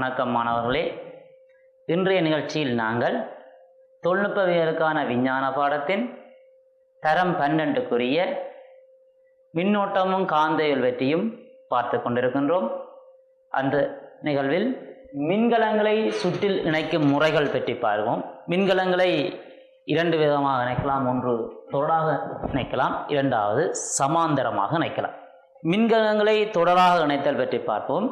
வணக்கம் மாணவர்களே. இன்றைய நிகழ்ச்சியில் நாங்கள் தொழில்நுட்பவியலுக்கான விஞ்ஞான பாடத்தின் தரம் 12க்குரிய மின்னோட்டமும் காந்தவியல் பற்றியும் பார்த்து கொண்டிருக்கின்றோம். அந்த நிகழ்வில் மின்கலங்களை சுற்றில் இணைக்கும் முறைகள் பற்றி பார்ப்போம். மின்கலங்களை இரண்டு விதமாக இணைக்கலாம். ஒன்று தொடராக இணைக்கலாம், இரண்டாவது சமாந்தரமாக இணைக்கலாம். மின்கலங்களை தொடராக இணைத்தல் பற்றி பார்ப்போம்.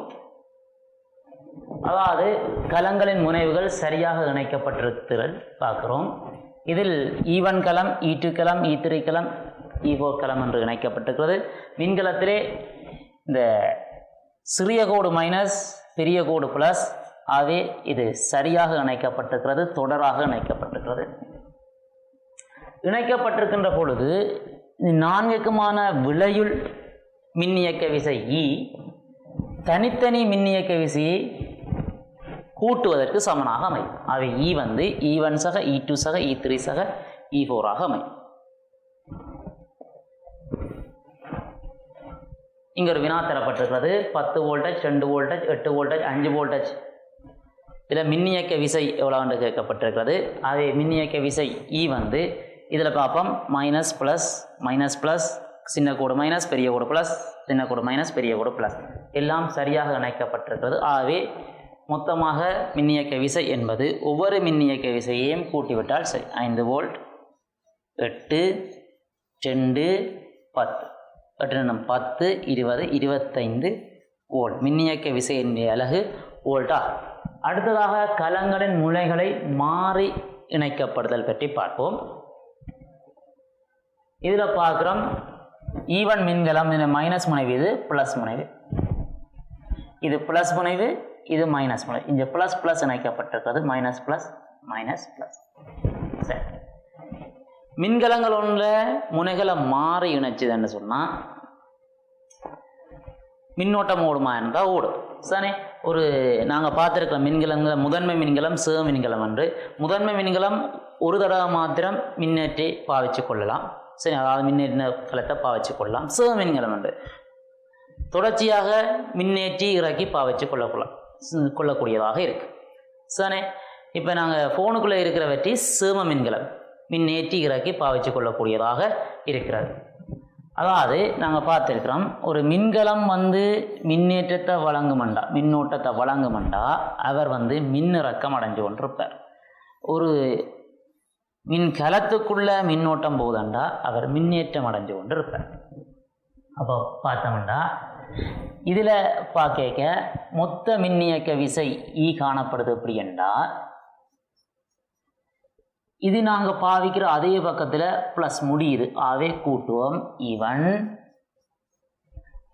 அதாவது கலங்களின் முனைவுகள் சரியாக இணைக்கப்பட்டிருத்தல் பார்க்கிறோம். இதில் E1 கலம், E2 கலம், E3 கலம், E4 கலம் என்று இணைக்கப்பட்டிருக்கிறது. மின்கலத்திலே இந்த சிறிய கோடு மைனஸ், பெரிய கோடு பிளஸ், ஆகவே இது சரியாக இணைக்கப்பட்டிருக்கிறது, தொடராக இணைக்கப்பட்டிருக்கிறது. இணைக்கப்பட்டிருக்கின்ற பொழுது நான்குக்குமான விளையுள் மின்னியக்க விசை E தனித்தனி மின்னியக்க விசையை கூட்டுவதற்கு சமனாக அமையும். அவை E வந்து E1 சக, E2 சக, E3 சக, E4 ஆக அமையும். இங்க ஒரு வினா தரப்பட்டிருக்கிறது. 10 வோல்டேஜ், 2 வோல்டேஜ், 8 வோல்டேஜ், 5 வோல்டேஜ். இதில் மின்னியக்க விசை எவ்வளவு கேட்கப்பட்டிருக்கிறது. அதே மின்னியக்க விசை E வந்து இதில் பார்ப்போம் மைனஸ் ப்ளஸ், மைனஸ் ப்ளஸ், சின்ன கோடு மைனஸ், பெரிய கோடு ப்ளஸ், சின்ன கோடு மைனஸ், பெரிய கோடு ப்ளஸ், எல்லாம் சரியாக இணைக்கப்பட்டிருக்கிறது. ஆகவே மொத்தமாக மின்னியக்க விசை என்பது ஒவ்வொரு மின்னியக்க விசையையும் கூட்டிவிட்டால் சரி. 5 வோல்ட், 8, 2, 10, 8, 10, 20, 25 வோல்ட். மின்னியக்க விசையின் அலகு வோல்ட்டா. அடுத்ததாக கலங்களின் முனைகளை மாறி இணைக்கப்படுதல் பற்றி பார்ப்போம். இதில் பார்க்குறோம் E1 மின்கலம், இது மைனஸ் முனைவு, இது பிளஸ் முனைவு. இது பிளஸ் முனைவு, இது மைனஸ் முனைவு. இங்கே பிளஸ் பிளஸ் இணைக்கப்பட்டிருக்கிறது, மைனஸ் பிளஸ், மைனஸ் பிளஸ். சரி, மின்கலங்கள் ஒன்றில் முனைகளை மாறி இணைச்சதுன்னு சொன்னால் மின்னோட்டம் ஓடுமா என்றால் ஓடும். சரி, ஒரு நாங்கள் பார்த்துருக்கிற மின்கலங்கள் முதன்மை மின்கலம், சிவ மின்கலம் என்று. முதன்மை மின்கலம் ஒரு தடவை மாத்திரம் மின்னேற்றி பாவிச்சு கொள்ளலாம். சரி, அதாவது மின்னேற்ற கலத்தை பாவிச்சு கொள்ளலாம். சிவ மின்கலம் என்று தொடர்ச்சியாக மின்னேற்றி இறக்கி பாவிச்சு கொள்ளக்கூடியதாக இருக்கு. சரி, இப்போ நாங்கள் ஃபோனுக்குள்ளே இருக்கிறவற்றி சிவ மின்கலம் மின்னேற்றி இறக்கி பாவிச்சு கொள்ளக்கூடியதாக இருக்கிறது. அதாவது நாங்கள் பார்த்துருக்கிறோம், ஒரு மின்கலம் வந்து மின்னேற்றத்தை வழங்குமண்டா, மின்னோட்டத்தை வழங்குமண்டா அவர் வந்து மின்னிறக்கம் அடைஞ்சு கொண்டிருப்பார். ஒரு மின்கலத்துக்குள்ள மின்னோட்டம் போதண்டா அவர் மின்னேற்றம் அடைஞ்சு கொண்டு இருப்பார். அப்போ பார்த்தோம்டா இதில் பார்க்க மொத்த மின்னியக்க விசை E காணப்படுது. எப்படி என்றால் இது நாங்கள் பாவிக்கிற அதே பக்கத்தில் ப்ளஸ் முடியுது, ஆகவே கூட்டுவோம் E1.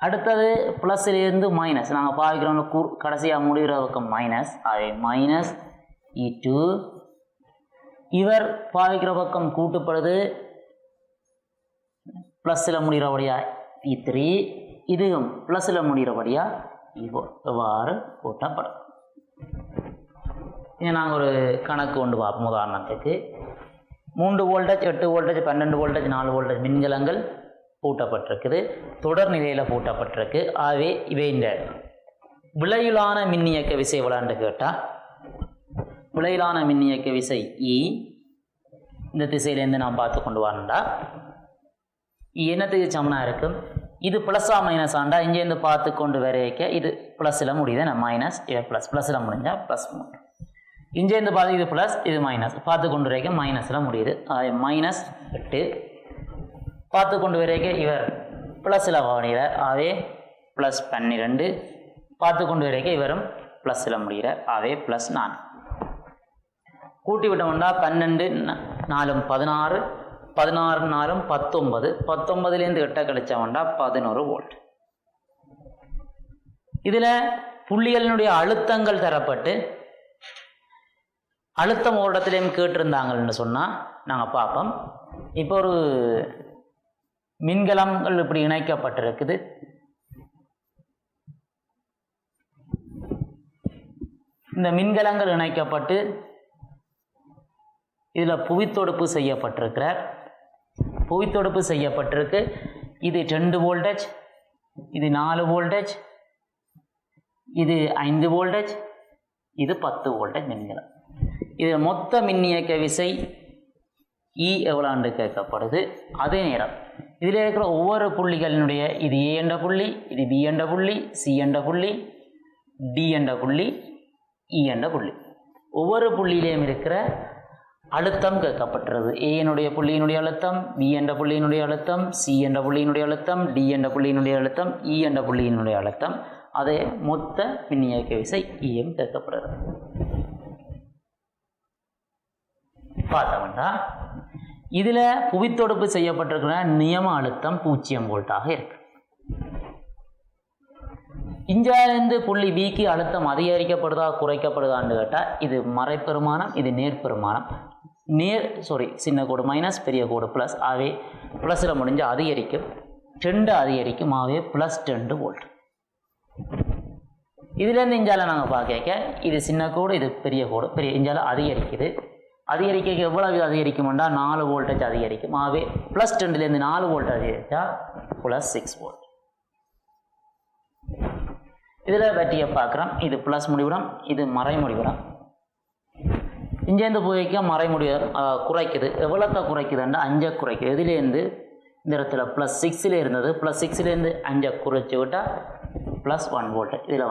அடுத்தது ப்ளஸ்லேருந்து மைனஸ், நாங்கள் பாவிக்கிறோம் கடைசியாக முடிகிற பக்கம் மைனஸ், ஆகவே மைனஸ் E2. இவர் பாவிக்கிற பக்கம் கூட்டுப்படுது, ப்ளஸில் முடிகிறபடியா E3, இதுவும் ப்ளஸில் முடிகிறபடியா E4. எவ்வாறு கூட்டப்படும்? இங்கே நாங்கள் ஒரு கணக்கு கொண்டு பார்ப்போம். உதாரணத்துக்கு 3 வோல்டேஜ், 8 வோல்டேஜ், 12 வோல்டேஜ், 4 வோல்டேஜ் மின்கலங்கள் பூட்டப்பட்டிருக்குது, தொடர் நிலையில் பூட்டப்பட்டிருக்கு. ஆகவே இவை இந்த விளையிலான மின்னியக்க விசை விளையாண்டு கேட்டால் விளையிலான மின்னியக்க விசை E இந்த திசையிலேருந்து நாம் பார்த்து கொண்டு வரண்டா என்னத்துக்கு சமனாக இருக்கும். இது ப்ளஸ்ஸா மைனஸ் ஆண்டா இங்கேருந்து பார்த்து கொண்டு வரைக்க இது ப்ளஸில் முடியுது, நான் மைனஸ், இது ப்ளஸ், ப்ளஸில் முடிஞ்சால் ப்ளஸ் முடியும். இங்கேருந்து பார்த்து இது ப்ளஸ், இது மைனஸ், பார்த்து கொண்டு வரைக்க மைனஸில் முடியுது. மைனஸ் 8 பார்த்து கொண்டு வரைக்க இவர் ப்ளஸில் முடிகிறார், ஆகவே ப்ளஸ் 12 பார்த்து கொண்டு வரைக்க இவரும் ப்ளஸில் முடிகிறார், ஆகவே ப்ளஸ் 4. கூட்டி விட்டோம்னா 12 4 16, 16 4 19, 19லேருந்து 8 கழிச்சவன்டா 11 வோல்ட். இதில் புள்ளிகளினுடைய அழுத்தங்கள் தரப்பட்டு அழுத்தம் ஒரு இடத்துலையும் கேட்டிருந்தாங்கன்னு சொன்னால் நாங்கள் பார்ப்போம். இப்போ ஒரு மின்கலங்கள் இப்படி இணைக்கப்பட்டிருக்குது. இந்த மின்கலங்கள் இணைக்கப்பட்டு இதில் புவித்தொடுப்பு செய்யப்பட்டிருக்கிறார். புவித்தொடுப்பு செய்யப்பட்டிருக்கு. இது 2 வோல்டேஜ், இது 4 வோல்டேஜ், இது 5 வோல்டேஜ், இது 10 வோல்டேஜ் மின்கலம். இது மொத்த மின்னியக்க விசை E எவ்வளோன்னு கேட்கப்படுது. அதே நேரம் இதில் இருக்கிற ஒவ்வொரு புள்ளிகளினுடைய இது A என்ற புள்ளி, இது B என்ற புள்ளி, C என்ற புள்ளி, D என்ற புள்ளி, E என்ற புள்ளி, ஒவ்வொரு புள்ளியிலையும் இருக்கிற அழுத்தம் கேட்கப்பட்டுறது. A என்னுடைய புள்ளியினுடைய அழுத்தம், B என்ற புள்ளியினுடைய அழுத்தம், C என்ற புள்ளியினுடைய அழுத்தம், D என்ற புள்ளியினுடைய அழுத்தம், E என்ற புள்ளியினுடைய அழுத்தம், அதே மொத்த மின்னியக்க விசை EM கேட்கப்படுறது. பார்த்தோம்னா இதில் புவித்தொடுப்பு செய்யப்பட்டிருக்கிற நியம அழுத்தம் 0 வோல்ட்டாக இருக்கு. இந்தியாவிலிருந்து புள்ளி பிக்கு அழுத்தம் அதிகரிக்கப்படுதா குறைக்கப்படுதான்னு கேட்டால் இது மறைப்பெருமானம், இது நேர்பெருமானம். சின்ன கோடு மைனஸ், பெரிய கோடு ப்ளஸ். ஆகவே ப்ளஸில் முடிஞ்சு அதிகரிக்கும், 2 அதிகரிக்கும். ஆகவே +2 வோல்ட். இதுலேருந்து இந்தியாவில் நாங்கள் பார்க்க இது சின்ன கோடு, இது பெரிய கோடு. இந்தியாவில் அதிகரிக்குது. அதிகரிக்க எவ்வளவு அதிகரிக்கும்னா 4 வோல்டேஜ் அதிகரிக்கும். ஆகவே +2லேருந்து 4 வோல்ட் அதிகரித்தா +6 வோல்ட். இதில் பேட்டரியை பார்க்குறோம். இது ப்ளஸ் முடிவிடம், இது மறைமுடிவிடம். இங்கேருந்து போய்க்க மறைமுடிவிடம் குறைக்குது. எவ்வளோத்த குறைக்குதுன்னா 5 குறைக்குது. இதுலேருந்து இந்த இடத்துல +6 இருந்தது, +6லேருந்து 5 குறைச்சி விட்டால் +1 வோல்டேஜ். இதில்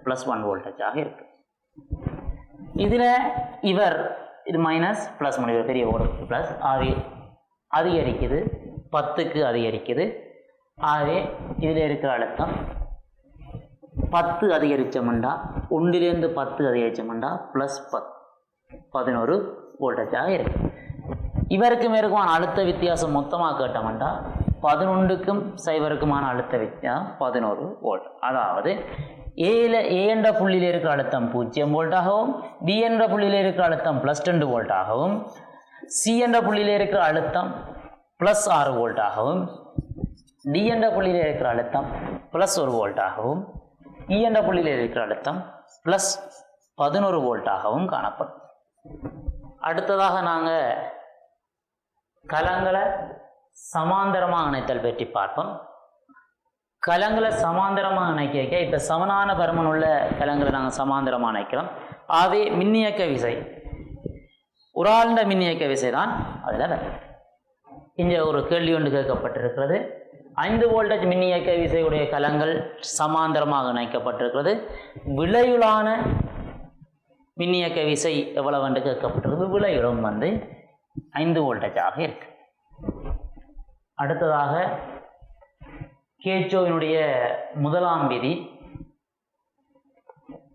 +1 வோல்டேஜாக இருக்குது. இதில் இது மைனஸ் ப்ளஸ் முடிவு பெரிய ஓடு ப்ளஸ். ஆகவே அதிகரிக்குது, 10க்கு அதிகரிக்குது. ஆகவே இதில் இருக்கிற அழுத்தம் 10 அதிகரித்தோம்னா 1லேருந்து 10 அதிகரித்தோம்னா +11 வோல்டேஜாக இருக்குது. இவருக்கும் இருக்குமான அழுத்த வித்தியாசம் மொத்தமாக கேட்டோம்னா 11க்கும் 0க்குமான அழுத்த வித்தியாசம் 11 வோல்ட். அதாவது A என்ற புள்ளியில் இருக்கிற அழுத்தம் 0 வோல்ட்டாகவும், B என்ற புள்ளியில் இருக்கிற அழுத்தம் +2 வோல்ட்டாகவும், C என்ற புள்ளியில் இருக்கிற அழுத்தம் +6 வோல்ட்டாகவும், D என்ற புள்ளியில் இருக்கிற அழுத்தம் +1 வோல்ட்டாகவும், E என்ற புள்ளியில் இருக்கிற அழுத்தம் +11 வோல்ட்டாகவும் காணப்படும். அடுத்ததாக நாங்கள் கலங்களை சமாந்தரமாக இணைத்தல் பற்றி பார்ப்போம். கலங்களை சமாந்தரமாக இணைக்க இப்போ சமனான பருமன் உள்ள கலங்களை நாங்கள் சமாந்தரமாக இணைக்கிறோம். ஆகவே மின்னியக்க விசை ஒரு ஆழ்ந்த மின்னியக்க விசை தான் அதில் வரும். இங்கே ஒரு கேள்வி ஒன்று கேட்கப்பட்டிருக்கிறது. 5 வோல்டேஜ் மின்னியக்க விசையுடைய கலங்கள் சமாந்தரமாக இணைக்கப்பட்டிருக்கிறது. விளையுளான மின்னியக்க விசை எவ்வளவு என்று கேட்கப்பட்டிருக்கிறது. விளையுளம் 5 வோல்டேஜாக இருக்கு. அடுத்ததாக கேச்சோவினுடைய முதலாம் விதி.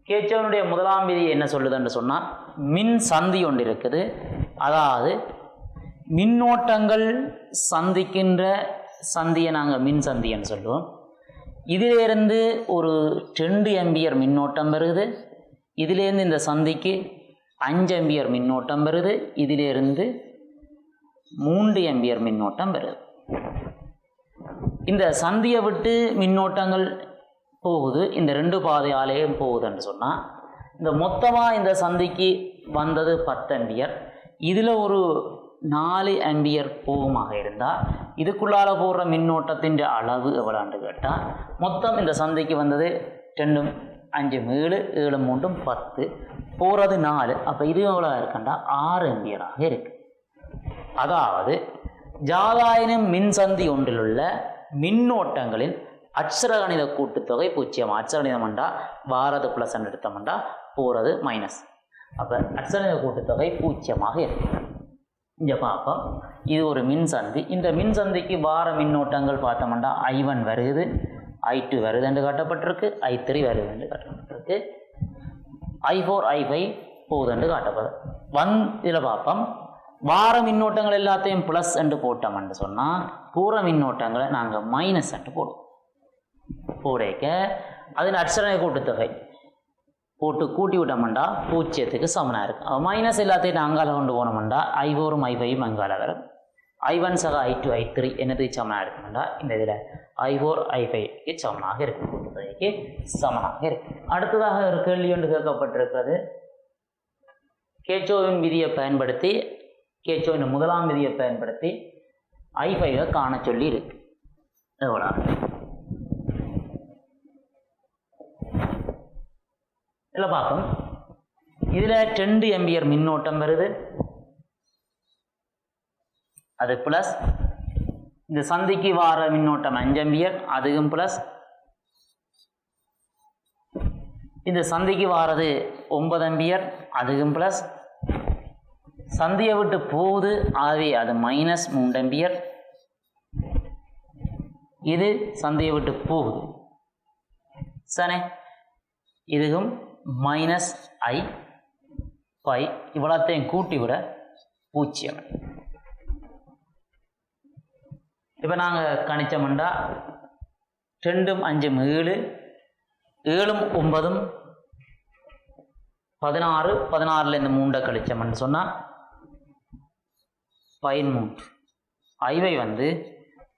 கேச்சோவினுடைய முதலாம் விதி என்ன சொல்லுதுன்னு சொன்னால், மின் சந்தி ஒன்று இருக்குது. அதாவது மின்னோட்டங்கள் சந்திக்கின்ற சந்தியை நாங்கள் மின் சந்தின்னு சொல்லுவோம். இதிலிருந்து ஒரு 2 ஆம்பியர் மின்னோட்டம் வருது. இதிலேருந்து இந்த சந்திக்கு 5 ஆம்பியர் மின்னோட்டம் வருது. இதிலிருந்து 3 ஆம்பியர் மின்னோட்டம் வருது. இந்த சந்தியை விட்டு மின்னோட்டங்கள் போகுது, இந்த 2 பாதையாலேயும் போகுதுன்னு சொன்னால், இந்த மொத்தமாக இந்த சந்திக்கு வந்தது 10 ஆம்பியர். இதில் ஒரு 4 ஆம்பியர் போகுமாக இருந்தால் இதுக்குள்ளால் போடுற மின்னோட்டத்தின் அளவு எவ்வளோன்னு கேட்டால், மொத்தம் இந்த சந்திக்கு வந்தது 2 5 7 7 3 10 போகிறது 4. அப்போ இது எவ்வளோ இருக்குண்டா 6 ஆம்பியராக இருக்குது. அதாவது ஜாதாயினும் மின்சந்தி ஒன்றில் உள்ள மின்னோட்டங்களின் அட்சரகணித கூட்டுத்தொகை 0. அட்சரகணிதம் என்றால் வாரது ப்ளஸ் எடுத்தோம்னா போகிறது மைனஸ். அப்போ அட்சரகணித கூட்டுத்தொகை 0 இருக்கு. இங்கே பார்ப்போம், இது ஒரு மின்சந்தி. இந்த மின்சந்திக்கு வார மின்னோட்டங்கள் பார்த்தோம்னா I1 வருது, I2 வருது என்று காட்டப்பட்டிருக்கு, I3 வருது என்று காட்டப்பட்டிருக்கு, I4 I5 போகுது என்று காட்டப்படுது. இதில் பார்ப்போம், வார மின்னோட்டங்கள் எல்லாத்தையும் ப்ளஸ் என்று போட்டோம்னு சொன்னால் பூர மின்னோட்டங்களை நாங்கள் மைனஸ் என்று போடுவோம். போடைக்க அதில் அட்சரகணித கூட்டுத்தொகை போட்டு கூட்டி விட்டோம்னா 0க்கு சமனாக இருக்கும். மைனஸ் எல்லாத்தையும் அங்கால கொண்டு போனோம்னா I4 I5 அங்கால வரும். I1 சக I2 I3 என்னதுக்கு சமனாக இருக்கும்னா இந்த இதில் I4 I5க்கு சமனாக இருக்கும், கூட்டுத்தொகைக்கு சமனாக இருக்கும். அடுத்ததாக ஒரு கேள்வி ஒன்று கேட்கப்பட்டிருக்கிறது. கேச்சோவின் விதியை பயன்படுத்தி, கேச்சோவின் முதலாம் விதியை பயன்படுத்தி I5 காண சொல்லி இருக்கு. எவ்வளோ இதில் பார்ப்போம். இதில் 2 ஆம்பியர் மின்னோட்டம் வருது, அது ப்ளஸ். இந்த சந்திக்கு வார மின்னோட்டம் 5 ஆம்பியர், அதுவும் ப்ளஸ். இந்த சந்திக்கு வாரது 9 ஆம்பியர், அதுவும் ப்ளஸ். சந்தியை விட்டு போகுது, ஆகவே அது -3 ஆம்பியர். இது சந்தியை விட்டு போகுது சனே, இதுவும் -I/π. இவ்வளோத்தையும் கூட்டி விட 0. இப்போ நாங்கள் கணிச்சோம்னா 2 5 7, 7 9 16, 16ல் இந்த 3 கழிச்சோம்னு சொன்னால் 13. ஐவை வந்து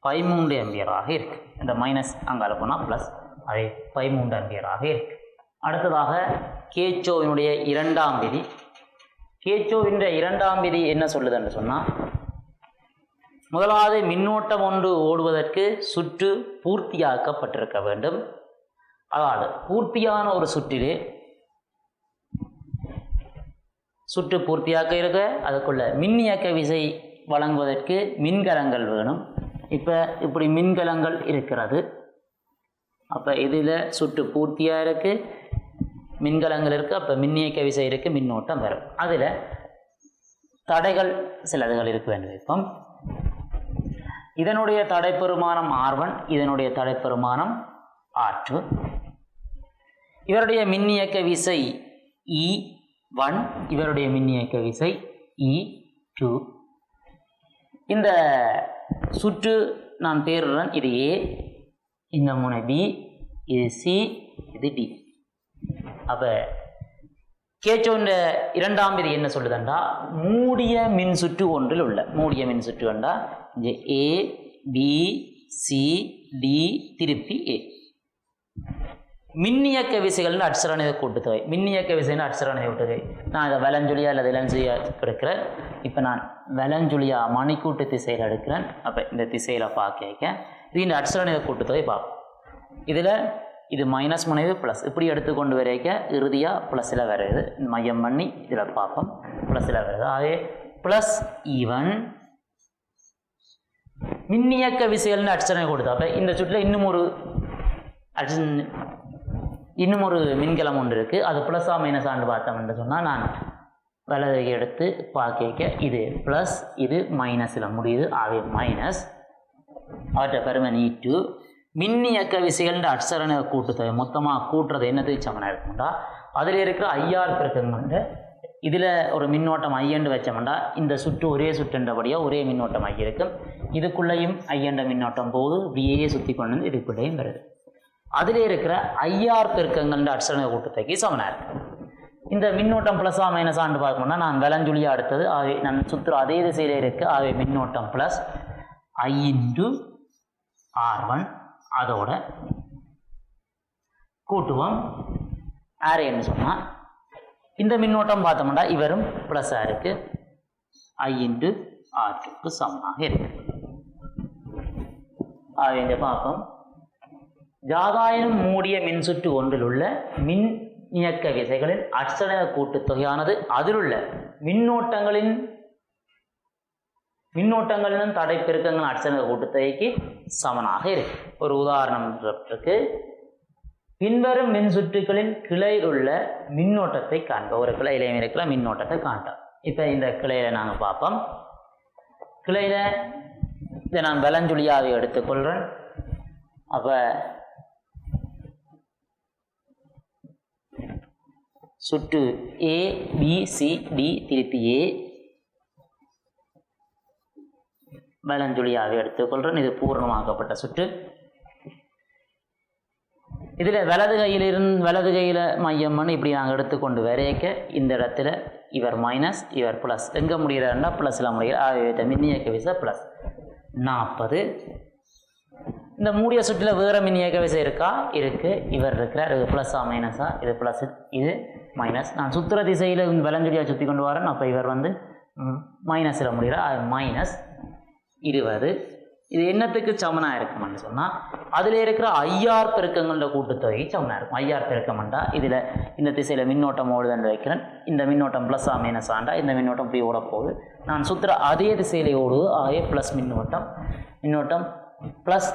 13 ஆம்பியராக இருக்குது. இந்த மைனஸ் அங்கே போனால் ப்ளஸ், அது 13 ஆம்பியராக இருக்குது. அடுத்ததாக கேச்சோவினுடைய 2ஆம் விதி. கேச்சோவின் 2ஆம் விதி என்ன சொல்லுதுன்னு சொன்னால், முதலாவது மின்னோட்டம் ஒன்று ஓடுவதற்கு சுற்று பூர்த்தியாக்கப்பட்டிருக்க வேண்டும். அதாவது பூர்த்தியான ஒரு சுற்றிலே சுற்று பூர்த்தியாக்க இருக்க அதுக்குள்ள மின்னியக்க விசை வழங்குவதற்கு மின்கலங்கள் வேணும். இப்போ இப்படி மின்கலங்கள் இருக்கிறது. அப்போ இதில் சுற்று பூர்த்தியாக இருக்குது, மின்கலங்கள் இருக்குது, அப்போ மின்னியக்க விசை இருக்குது, மின்னோட்டம் வரும். அதில் தடைகள் சிலதுகள் இருக்க வேண்டும். இப்போ இதனுடைய தடைப்பெருமானம் R1, இதனுடைய தடைப்பெருமானம் R2. இவருடைய மின்னியக்க விசை E1, இவருடைய மின்னியக்க விசை E2. இந்த சுற்று நான் பேருடன் இது A, இந்த முனை B, இது C, இது D. அப்போ கேச்சோன்ற 2ஆம் விதி என்ன சொல்லுதுண்டா, மூடிய மின்சுற்று ஒன்றில் உள்ள மூடிய மின்சுற்று வேண்டா இங்கே A, B, C, D திருப்பி A. மின்னியக்க விசைகள் அட்சரணித கூட்டுத்தொகை. மின்னியக்க விசைன்னு அட்சரணித கூட்டுத்தொகை. நான் இதை வலஞ்சுழியா அல்லது இளஞ்சுழியா எடுக்கிறேன். இப்போ நான் வலஞ்சுழியா மணிக்கூட்டு திசையில் எடுக்கிறேன். அப்போ இந்த திசையில் பார்க்க இது இந்த அட்சரணித கூட்டுத்தொகை பார்ப்போம். இதில் இது மைனஸ் முனைவு ப்ளஸ் இப்படி எடுத்துக்கொண்டு வரைக்க இறுதியாக ப்ளஸில் வருது. இந்த மையம் பண்ணி இதில் பார்ப்போம், ப்ளஸில் வருது. ஆகவே ப்ளஸ் E1 மின்னியக்க விசைகள்னு அட்சரணித கூட்டுத்தொகை. அப்போ இந்த சுற்றில் இன்னும் ஒரு மின்கலம் ஒன்று இருக்குது. அது ப்ளஸ்ஸா மைனஸான்னு பார்த்தோம்னு சொன்னால், நான் வலதை எடுத்து பார்க்க இது ப்ளஸ், இது மைனஸில் முடியுது. ஆகவே மைனஸ். அவற்றை பெருமன் E2 மின்னியக்க விசைகள்ன்ற அட்சரணித கூட்டுத்தொகை மொத்தமாக கூட்டுறது என்னது சமனாக இருக்கும்டா, அதில் இருக்கிற IR பெருக்கங்கள்ன்ற இதில் ஒரு மின்னோட்டம் ஐயண்டு வச்சோம்டா இந்த சுற்று ஒரே சுற்றுன்றபடியாக ஒரே மின்னோட்டம் ஐ இருக்கும். இதுக்குள்ளேயும் ஐயண்ட மின்னோட்டம் போது விஏ சுற்றி கொண்டு வந்து இதுக்குள்ளேயும் வருது. அதில் இருக்கிற IR பெருக்கங்கள்ன்ற அட்சரணித கூட்டுத்தொகைக்கு சமனாக இருக்கு. இந்த மின்னோட்டம் ப்ளஸ்ஸா மைனஸான்னு பார்க்கணும்னா நான் வலஞ்சுழியாக அடுத்தது. ஆகவே நான் சுற்று அதே திசையில் இருக்குது. ஆகவே மின்னோட்டம் ப்ளஸ் I/R1 அதோட கூட்டுவோம் ஆரேன்னு சொன்னால், இந்த மின்னோட்டம் பார்த்தோம்னா இவரும் ப்ளஸ்ஸாக இருக்குது, I/R2க்கு சமமாக இருக்கு. ஆகவே இந்த பார்ப்போம், ஜாதாயினும் மூடிய மின்சுற்று ஒன்றில் உள்ள மின் இயக்க விசைகளின் அட்சரணித கூட்டுத்தொகையானது அதிலுள்ள மின்னோட்டங்களின் தடை பெருக்கங்கள் அட்சரணித கூட்டுத்தொகைக்கு சமனாக இருக்கு. ஒரு உதாரணம் இருக்கு. பின்வரும் மின்சுற்றுகளின் கிளையில் உள்ள மின்னோட்டத்தை காண்க. ஒரு கிளையிலையும் இருக்கிற மின்னோட்டத்தை காண்போம். இப்போ இந்த கிளையில நாங்கள் பார்ப்போம். கிளையில இதை நான் வலஞ்சுழியாவை எடுத்துக்கொள்கிறேன். அப்போ சுற்று A, B, C, D திருப்பி A வலஞ்சுழியாவை எடுத்துக்கொள்கிறேன். இது பூர்ணமாக்கப்பட்ட சுற்று. இதில் வலது கையில் மையம் பண்ணி இப்படி நாங்கள் எடுத்துக்கொண்டு வரைக்க இந்த இடத்துல இவர் மைனஸ் இவர் ப்ளஸ் எங்கே முடிகிறாருன்னா ப்ளஸில் முடிகிற. ஆகிய மின்னியக்க விசை ப்ளஸ் 40. இந்த மூடிய சுற்றில் வேறு மின்னியக்க விசை இருக்கா? இருக்குது. இவர் இருக்கிறார். இது ப்ளஸ்ஸா மைனஸா? இது ப்ளஸ், இது மைனஸ். நான் சுற்றுற திசையில் வலஞ்சுழியாக சுற்றி கொண்டு வரேன். அப்போ இவர் வந்து மைனஸில் முடிகிறார். அது -20 இது என்னத்துக்கு சமனாக இருக்கும்னு சொன்னால் அதில் இருக்கிற ஐஆர் பெருக்கங்களோட கூட்டுத்தொகை சமனாக இருக்கும். ஐஆர் பெருக்கம்ண்டா இதில் இந்த திசையில் மின்னோட்டம் ஓடுதுன்னு வைக்கிறேன். இந்த மின்னோட்டம் ப்ளஸ் மைனஸ் ஆண்டா இந்த மின்னோட்டம் இப்படி ஓட போகுது. நான் சுற்றுற அதே திசையிலே ஓடுது. ஆகவே ப்ளஸ் மின்னோட்டம் ப்ளஸ்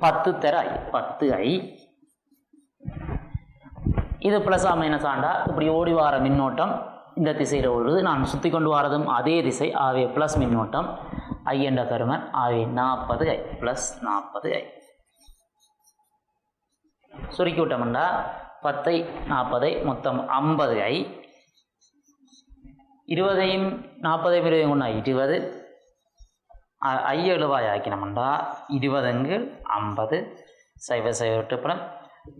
10 தர ஐ 10i. இது ப்ளஸ் மைனஸ் ஆண்டா இப்படி ஓடி வர மின்னோட்டம் இந்த திசையில் ஓடுது. நான் சுற்றி கொண்டு வரதும் அதே திசை. ஆகவே ப்ளஸ் மின்னோட்டம் ஐ என்ற பெருமன். ஆகவே 40i ப்ளஸ் 40i. சுருக்கி விட்டோம்னா 10ஐ 40ஐ மொத்தம் 50i. 20ஐயும் 40ஐயும் 20 ஒன்றா 20. ஐ எழுவாய் ஆக்கினோம்னா 20 50 சைவ விட்டுப்புறம்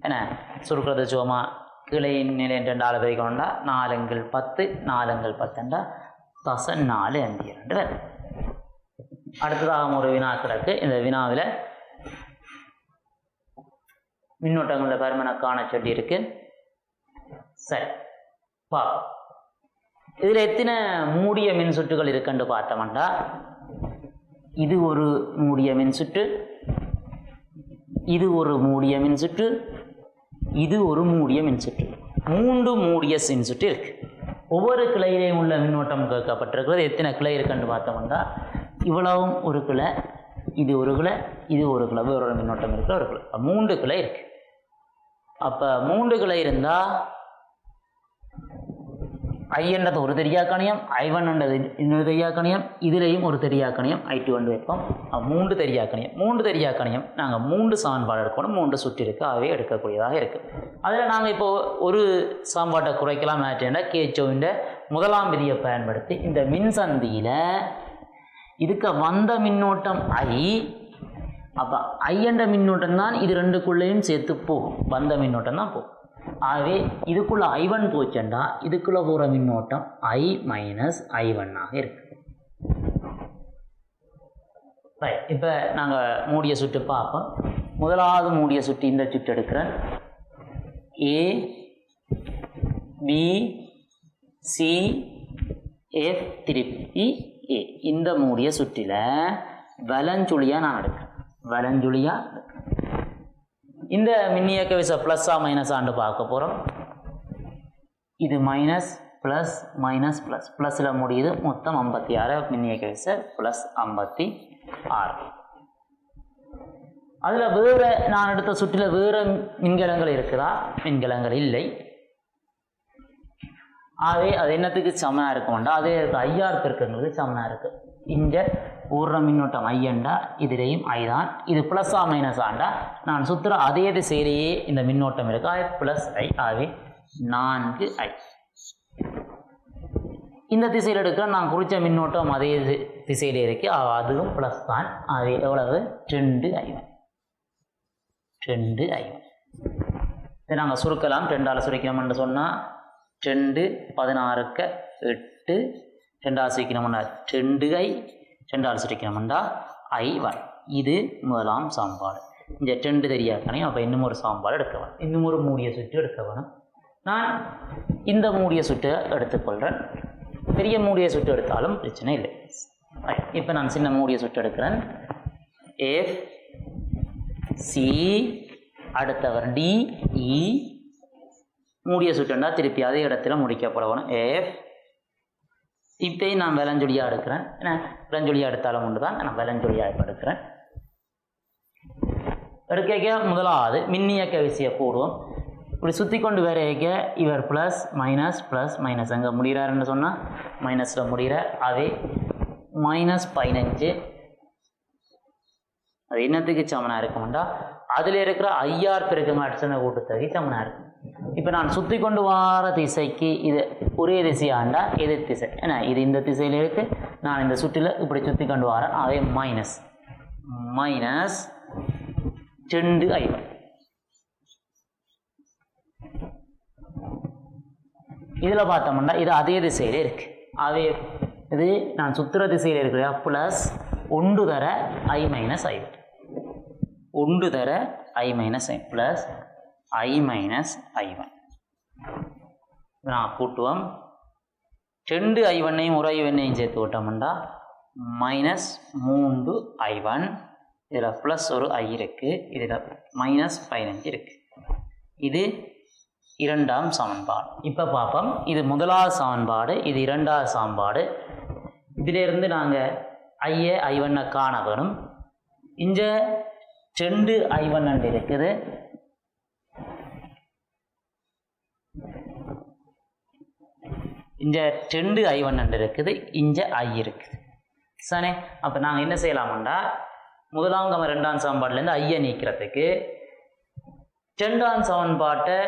என்ன சுருக்கிறது சும்மா கீழே நிலை 2 ஆள் பிரிக்கணும்டா 4 10 4 10 14 5 2. அடுத்ததாக ஒரு வினா கிடக்கு. இந்த வினாவில் மின்னோட்டங்களில் பெருமனை காண சொல்லி இருக்கு. சரி பா இதில் எத்தனை மூடிய மின் சுற்றுகள் இருக்குன்னு பார்த்தோம்னா இது ஒரு மூடிய மின் சுற்று, இது ஒரு மூடிய மின் சுற்று, இது ஒரு மூடிய மின் சுற்று. 3 மூடிய மின் சுற்று இருக்கு. ஒவ்வொரு கிளையிலையும் உள்ள மின்னோட்டம் கேட்கப்பட்டிருக்கிறது. எத்தனை கிளை இருக்குன்னு பார்த்தோம்னா இவ்வளவும் ஒரு கிளை, இது ஒரு கிளை, இது ஒரு கிளை, வேறொரு மின்னோட்டம் இருக்கிற ஒரு கிளை. 3 கிளை இருக்கு. அப்போ 3 கிளை இருந்தால் ஐ என்றது ஒரு தெரியாக்கணியம், I1 என்றது இன்னொரு தெரியாக்கணியம், இதுலேயும் ஒரு தெரியாக்கணியம் I2 என்று வைப்போம். 3 தெரியாக்கணியம். 3 தெரியாக்கணியம் நாங்கள் 3 சமன்பாடு எடுக்கணும். 3 சுற்று இருக்குது. அவை எடுக்கக்கூடியதாக இருக்குது. அதில் நாங்கள் இப்போது ஒரு சமன்பாட்டை குறைக்கலாம். ஆச்சுன்னா கேச்சோவின் முதலாம் விதியை பயன்படுத்தி இந்த மின்சந்தியில் இதுக்கு வந்த மின்னோட்டம் ஐ. அப்போ ஐ என்ற மின்னோட்டம் தான் இது ரெண்டுக்குள்ளேயும் சேர்த்து போகும். வந்த மின்னோட்டம் தான் போகும். ஆகவே இதுக்குள்ள I1 போச்சுண்டா இதுக்குள்ளே போகிற மின்னோட்டம் I மைனஸ் I1 இருக்கு. ரைட். இப்போ நாங்கள் மூடிய சுற்று பார்ப்போம். முதலாவது மூடிய சுற்று இந்த சுற்று எடுக்கிறேன். A B C F திருப்பி A. இந்த மூடிய சுற்றில வலஞ்சுழியாக நான் எடுக்கிறேன். வலஞ்சுழியாக இந்த மின்னியக்க விசை ப்ளஸ்ஸா மைனஸான்னு பார்க்க போகிறோம். இது மைனஸ் ப்ளஸ் மைனஸ் ப்ளஸ் ப்ளஸில் முடியுது. மொத்தம் 56 மின்னியக்க விசை ப்ளஸ் 56. அதில் வேறு நான் எடுத்த சுற்றில் வேறு மின்கலங்கள் இருக்குதா? மின்கலங்கள் இல்லை. ஆகவே அது என்னத்துக்கு சமனாக இருக்கும்டா அதே ஐஆர் பெருக்கங்களுக்கு சமனாக இருக்குது. இந்த ஊர்ற மின்னோட்டம் ஐயண்டா இதுலேயும் ஐ தான். இது ப்ளஸ்ஸா மைனஸ் ஆண்டா நான் சுற்றுற அதே திசையிலேயே இந்த மின்னோட்டம் இருக்கு. ஆகவே ப்ளஸ் ஐ. ஆகவே 4i. இந்த திசையில் எடுக்கிற நான் குறித்த மின்னோட்டம் அதே திசையிலே இருக்கு. அதுவும் ப்ளஸ் தான். ஆகவே எவ்வளவு 2i1. 2i1 இதை நாங்கள் சுருக்கலாம். 2ஆல் சுருக்கணும்னு சொன்னால் 2 16க்கு 8 2ஆல் சுருக்கணும்னா 2i 2ஆல் சுருக்கணும்னா I1. இது முதலாம் சமன்பாடு. இந்த 2 தெரியாக்கணையும். அப்போ இன்னும் ஒரு சமன்பாடு எடுக்க வேணும். இன்னும் ஒரு மூடிய சுற்று எடுக்க வேணும். நான் இந்த மூடிய சுற்றை எடுத்துக்கொள்கிறேன். பெரிய மூடிய சுற்று எடுத்தாலும் பிரச்சனை இல்லை. இப்போ நான் சின்ன மூடிய சுற்று எடுக்கிறேன். F C அடுத்தவர் D E. மூடிய சுற்றுண்டா திருப்பி அதே இடத்துல முடிக்கப்பட வேணும். F. இப்போயும் நான் விலஞ்சொலியாக எடுக்கிறேன். ஏன்னா விலஞ்சொலியாக எடுத்தாலும் ஒன்று தான். நான் விலஞ்சொலியாக இப்போ எடுக்கிறேன். எடுக்க முதலாவது மின்னியக்க விசையை போடுவோம். இப்படி சுற்றி கொண்டு வேற இவர் ப்ளஸ் மைனஸ் அங்கே முடிகிறாருன்னு சொன்னால் மைனஸில் முடிகிற. அதே -15 அது என்னத்துக்கு சமனாக இருக்கும்டா அதில் இருக்கிற ஐஆர் பெருக்கங்கள் அடிச்சன கூட்டுத்தொகை சமனாக இருக்கும். இப்போ நான் சுற்றி கொண்டு வர திசைக்கு இது ஒரே திசையாண்டா எதிர் திசை. ஏன்னா இது இந்த திசையில் இருக்கு. நான் இந்த சுற்றில் இப்படி சுற்றி கொண்டு வரேன். அதே மைனஸ் 2i1. இதில் பார்த்தோம்னா இது அதே திசையிலே இருக்கு. அதே இது நான் சுற்றுற திசையில் இருக்கிற ப்ளஸ் 1 தர I மைனஸ் I1. 1 தர I minus I plus I minus I1. நான் கூட்டுவோம். 2i1ஐயும் ஒரு I1ஐயும் சேர்த்து விட்டோம்னா -3i1, இதில் ப்ளஸ் ஒரு i இருக்குது, இதில் -15 இருக்குது. இது இரண்டாம் சமன்பாடு. இப்போ பார்ப்போம், இது முதலாவது சமன்பாடு, இது இரண்டாவது சமன்பாடு. இதிலிருந்து நாங்கள் i1 காண வேணும். இங்கே 2i1 இருக்குது. இங்கே 2i1 இருக்குது, இங்கே i இருக்குது. சரி, அப்போ நாங்கள் என்ன செய்யலாம்டா, முதலாம் ரெண்டாம் சமன்பாட்டிலேருந்து ஐயை நீக்கிறதுக்கு ரெண்டாம் சமன்பாட்டை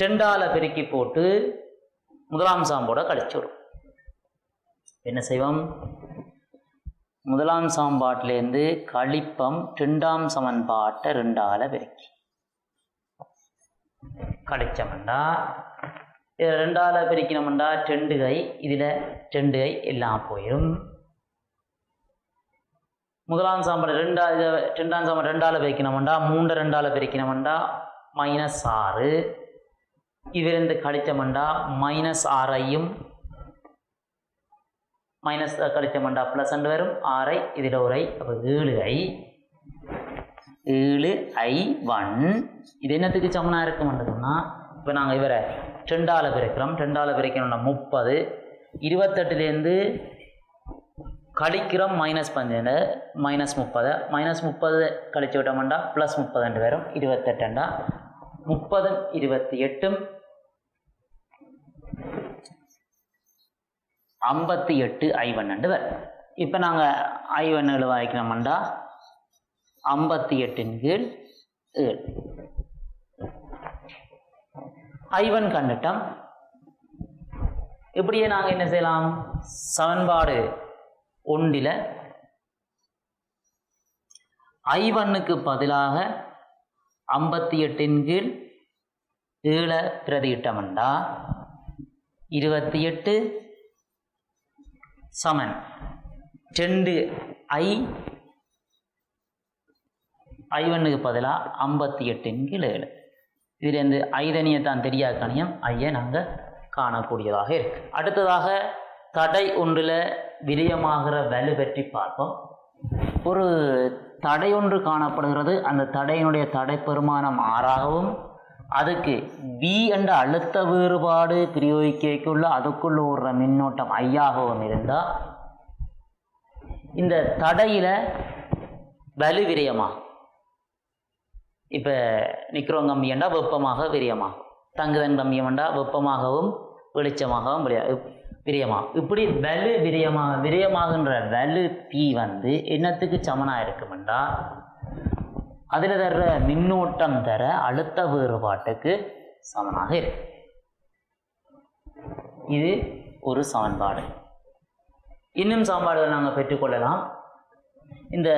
2ஆல் பெருக்கி போட்டு முதலாம் சமன்பாடை கழிச்சுடும். என்ன செய்வோம், முதலாம் சமன்பாட்டிலேருந்து கழிப்பம் ரெண்டாம் சமன்பாட்டை 2ஆல் பெருக்கி கழிச்சோம்டா, இதில் 2ஆல் பெருக்கினோம்டா 2i, இதில் 2i எல்லாம் போயிடும். முதலாம் சமன்பாடு ரெண்டாம் சமன்பாடு 2ஆல் பெருக்கினோம்டா 3 2ஆல் பெருக்கினோம்டா -6, இதிலிருந்து கழிச்சோம்டா -6ஐயும் மைனஸ் கழிச்சோம்டா ப்ளஸ் வரும் 6i, இதில் ஒரு i, அப்போ 7i1. இது என்னத்துக்கு சமனாக இருக்குமென்றதுன்னா, இப்போ நாங்கள் இவரை 2ஆல் பெருக்கிறோம், 2ஆல் பெருக்கணும்னா 30, 28லேருந்து கழிக்கிறோம் -15, -30, -30 கழிச்சு விட்டோம்டா +30 வரும் 28, 30 28 58i1 வரும். இப்போ நாங்கள் i1 எழுவாய்க்கணும்டா 58 7 i1 கண்டுட்டோம். இப்படியே நாங்கள் என்ன செய்யலாம், சமன்பாடு 1ல் i1க்கு பதிலாக 58/7 பிரதியிட்டோம்டா 28 சமன் 2i, i1க்கு பதிலாக 58/7. இதிலிருந்து ஐதனியை தான் தெரியாத கணியம் ஐயை நாங்கள் காணக்கூடியதாக இருக்கு. அடுத்ததாக தடை ஒன்றில் விரயமாகிற வலு பற்றி பார்ப்போம். ஒரு தடை ஒன்று காணப்படுகிறது, அந்த தடையினுடைய தடை பெருமானம் 6ஆகவும் அதுக்கு v என்ற அழுத்த வேறுபாடு பிரயோகிக்குள்ள அதுக்குள்ள ஓடுற மின்னோட்டம் ஐயாகவும் இருந்தால் இந்த தடையில் வலு விரயமாகும். இப்போ நிற்கிறோம் கம்பியண்டா வெப்பமாக விரயமாகும், தங்குதன் கம்பியண்டா வெப்பமாகவும் வெளிச்சமாகவும் விரயமாகும். இப்படி வலு விரயமாகின்ற வலு பி என்னத்துக்கு சமனாக இருக்குமெண்டா அதில் தர்ற மின்னோட்டம் தர அழுத்த வேறுபாட்டுக்கு சமனாக இருக்கு. இது ஒரு சமன்பாடு. இன்னும் சமன்பாடுகள் நாங்கள் பெற்றுக்கொள்ளலாம். இந்த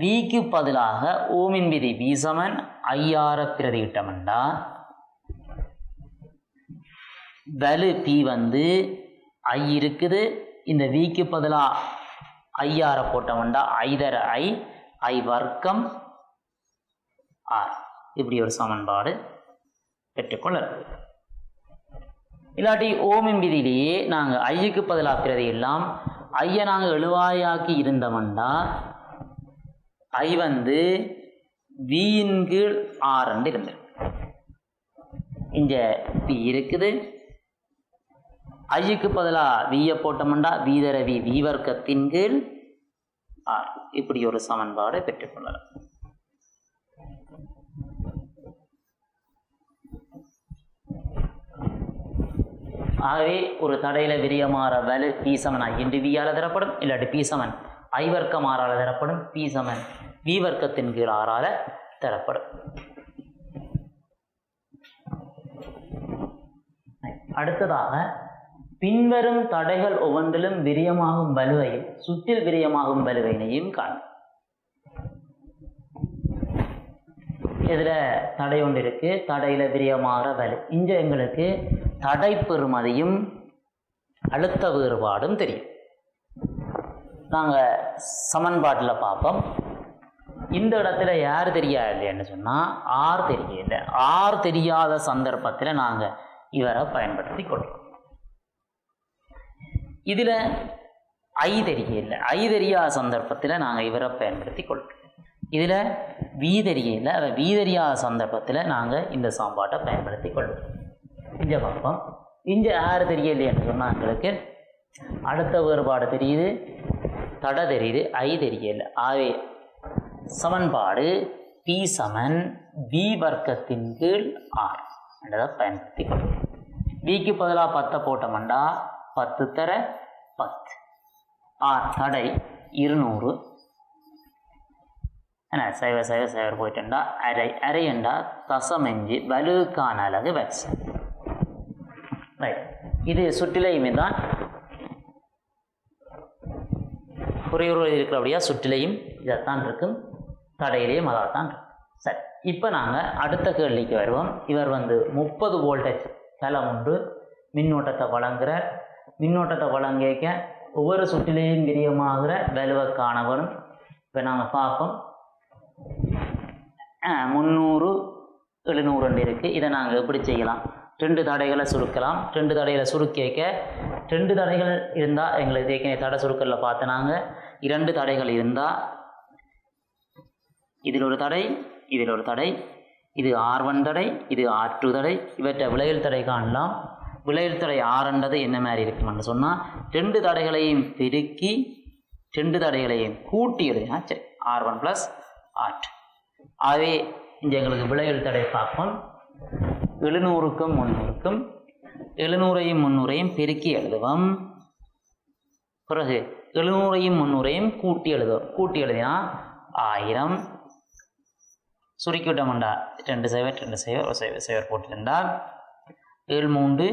விக்கு பதிலாக ஓமின் விதி v சமன் IR பிரதியிட்டோம்டா வலு பி I இருக்குது. இந்த விக்கு பதிலாக IR போட்டோம்டா I தர I வர்க்கம் R. இப்படி ஒரு சமன்பாடு பெற்றுக்கொள்ளலாம். இல்லாட்டி ஓமின் விதியிலேயே நாங்கள் ஐக்கு பதிலாக பிரதியிடலாம். ஐயை நாங்கள் எழுவாயாக்கி இருந்தோம்டா I v/R இருந்தது. இங்கே p இருக்குது, ஐக்கு பதிலாக வியை போட்டோம்டா v தர v வர்க்கத்தின் கீழ் R. இப்படி ஒரு சமன்பாடு பெற்றுக்கொள்ளலாம். ஆகவே ஒரு தடையில் விரியமாற வலு p சமன் I/v தரப்படும், இல்லாட்டி p சமன் I வர்க்கம் R தரப்படும், p சமன் v வர்க்கத்தின் கீழ் R தரப்படும். அடுத்ததாக பின்வரும் தடைகள் ஒவ்வொன்றிலும் விரியமாகும் வலுவையும் சுற்றில் விரியமாகும் வலுவினையும் காணும். இதில் தடை ஒன்று இருக்கு, தடையில் விரியமாகிற வலு. இங்கே எங்களுக்கு தடை பெறுமதியும் அழுத்த வேறுபாடும் தெரியும். நாங்கள் சமன்பாட்டில் பார்ப்போம். இந்த இடத்துல யார் தெரியாது இல்லைன்னு சொன்னால் R தெரியல. R தெரியாத சந்தர்ப்பத்தில் நாங்கள் இவரை பயன்படுத்தி கொள்கிறோம். இதில் ஐ தெரியல. ஐ தெரியாத சந்தர்ப்பத்தில் நாங்கள் இவரை பயன்படுத்தி கொள்கிறோம். இதில் வி தெரியல, வி தெரியாத சந்தர்ப்பத்தில் நாங்கள் இந்த சாம்பாட்டை பயன்படுத்தி கொள்கிறோம். இங்கே பார்ப்போம். இங்கே யார் தெரியலைன்னு சொன்னால் எங்களுக்கு அடுத்த வேறுபாடு தெரியுது, தடை தெரியுது, ஐ தெரியல. ஆகவே சமன்பாடு பி சமன் வி வர்க்கத்தின் கீழ் ஆர் என்றதை பயன்படுத்தி கொள்கிறோம். விக்கு பதிலாக 10 போட்டோம்டா 10 தர 10. ஆர் தடை 200. என்ன சைவர் போயிட்டா அரை அரையண்டா தசமஞ்சு வலுக்கான அலகு வேக்ஸ். ரைட். இது சுற்றிலையுமே தான் குறையுறவு இருக்கிறபடியா சுற்றிலையும் இதைத்தான் இருக்கும், தடையிலையும் அதாகத்தான் இருக்கும். சரி, இப்போ நாங்கள் அடுத்த கேள்விக்கு வருவோம். இவர் 30 வோல்டேஜ் தளம் ஒன்று மின்னோட்டத்தை வழங்கிக்க ஒவ்வொரு சுற்றிலையும் விரியமாகிற வலுவை காணவரும். இப்போ நாங்கள் பார்ப்போம். 300 700 இருக்குது. இதை நாங்கள் எப்படி செய்யலாம்? 2 தடைகளை சுருக்கலாம். 2 தடைகளை சுருக்கிக்க 2 தடைகள் இருந்தால் எங்களுக்கு ஏற்கனவே தடை சுருக்கலில் பார்த்து நாங்கள் 2 தடைகள் இருந்தால் இதில் ஒரு தடை, இதில் ஒரு தடை, இது R1 தடை, இது R2 தடை, இவற்றை விளையல் தடை காணலாம். விளையல் தடை ஆரண்டது என்ன மாதிரி இருக்குமென்னு சொன்னால் 2 தடைகளையும் பெருக்கி 2 தடைகளையும் கூட்டி எழுதினா சரி, R1 + R2. ஆகவே இங்கே எங்களுக்கு விளையல் தடை பார்ப்போம். 700க்கும் 300க்கும் 700ஐயும் 300ஐயும் பெருக்கி எழுதுவோம். பிறகு 700ஐயும் 300ஐயும் கூட்டி எழுதுவோம். கூட்டி எழுதினா 1000. சுருக்கிவிட்டோம்டா 2 சைவர் 2 சைவர் 1 சைவர் சைவர் போட்டுருந்தால் 7 3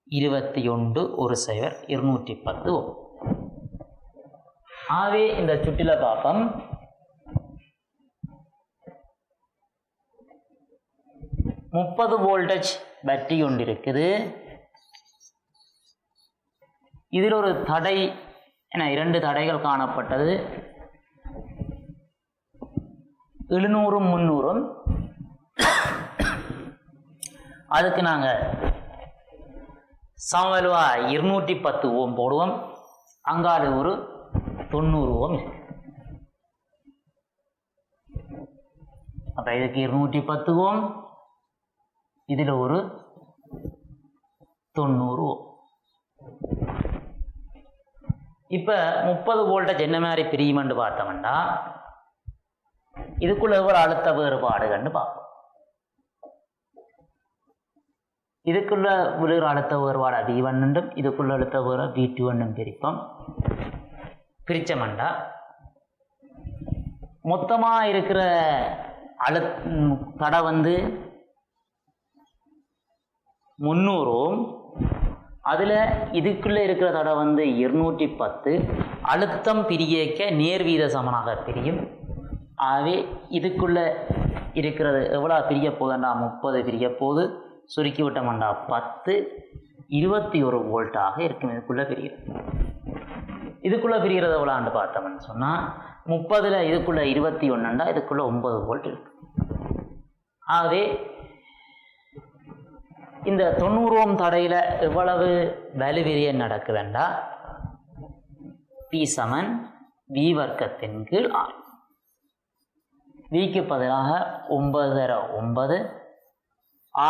21 1 சைவர் 210 Ω. ஆகவே இந்த சுற்றில பார்ப்போம். 30 வோல்டேஜ் பேட்டரி ஒன்று இருக்குது. இதில் ஒரு தடை, என 2 தடைகள் காணப்பட்டது. 700 300. அதுக்கு நாங்கள் சமவலுவா 210 Ω போடுவோம். அங்கால ஒரு 90 Ω. அப்போ இதுக்கு 210 Ω, இதில் ஒரு 90 Ω. இப்போ 30 வோல்டேஜ் என்ன மாதிரி பிரியுமென்று பார்த்தோம்னா இதுக்குள்ள ஒரு அழுத்த வேறுபாடுகள்னு பார்ப்போம். இதுக்குள்ள விழுகிற அழுத்த வேறுபாடு V1 என்றும் இதுக்குள்ள அழுத்த வேறுபாடு V2 என்றும் பிரிப்போம். பிரிச்சமண்டா மொத்தமாக இருக்கிற தடை 300 Ω. அதில் இதுக்குள்ளே இருக்கிற தடை 210. அழுத்தம் பிரியக்க நேர்வீத சமனாக பிரியும். ஆகவே இதுக்குள்ளே இருக்கிறது எவ்வளோ பிரிய போகுதுண்டா 30 பிரிய போகுது. சுருக்கி விட்டோம்டா 10 21 வோல்ட்டாக இருக்கும். இதுக்குள்ளே பிரிகிறது. இதுக்குள்ளே பிரிகிறது எவ்வளோன்னு பார்த்தோம்னு சொன்னால் 30ல் இதுக்குள்ளே 21ண்டா இதுக்குள்ளே 9 வோல்ட் இருக்கு. ஆகவே இந்த 90 Ω தடையில் எவ்வளவு வலுவிரியன் நடக்குதுண்டா P சமன் V வர்க்கத்தின் கீழ் R. Vக்கு பதிலாக 9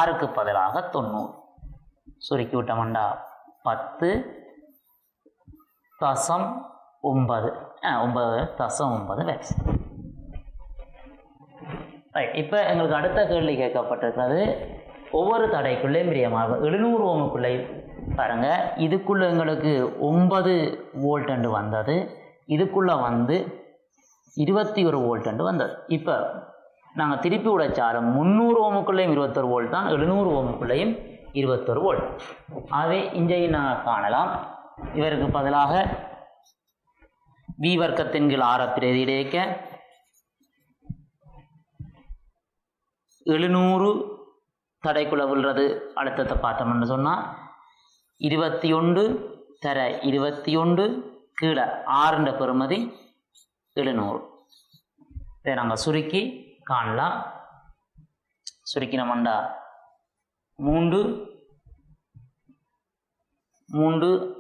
Rக்கு பதிலாக 90. சுருக்கி விட்டோம்டா 10.9 வேக்ஸ். ரைட். இப்போ எங்களுக்கு அடுத்த கேள்வி கேட்கப்பட்டிருக்கிறது. ஒவ்வொரு தடைக்குள்ளேயும் பிரியமாக 700 Ωக்குள்ளே பாருங்கள். இதுக்குள்ளே எங்களுக்கு 9 வோல்ட் என்று வந்தது. இதுக்குள்ளே 21 வோல்ட் என்று வந்தது. இப்போ நாங்கள் திருப்பி உடைச்சாலும் 300 Ωக்குள்ளேயும் 21 வோல்ட் தான், 700 Ωக்குள்ளேயும் 21 வோல்ட். ஆகவே இங்கேயும் நாங்கள் காணலாம். இவருக்கு பதிலாக V வர்க்கத்தின் கீழ் R பிரதியிடைக்க 700 தடைக்குள்ள விழுறது அழுத்தத்தை பார்த்தோம்னு சொன்னால் 21 தர 21 கீழே 6 பெறுமதி 700. இதை நாங்கள் சுருக்கி காணலாம். சுருக்கினோம்டா 3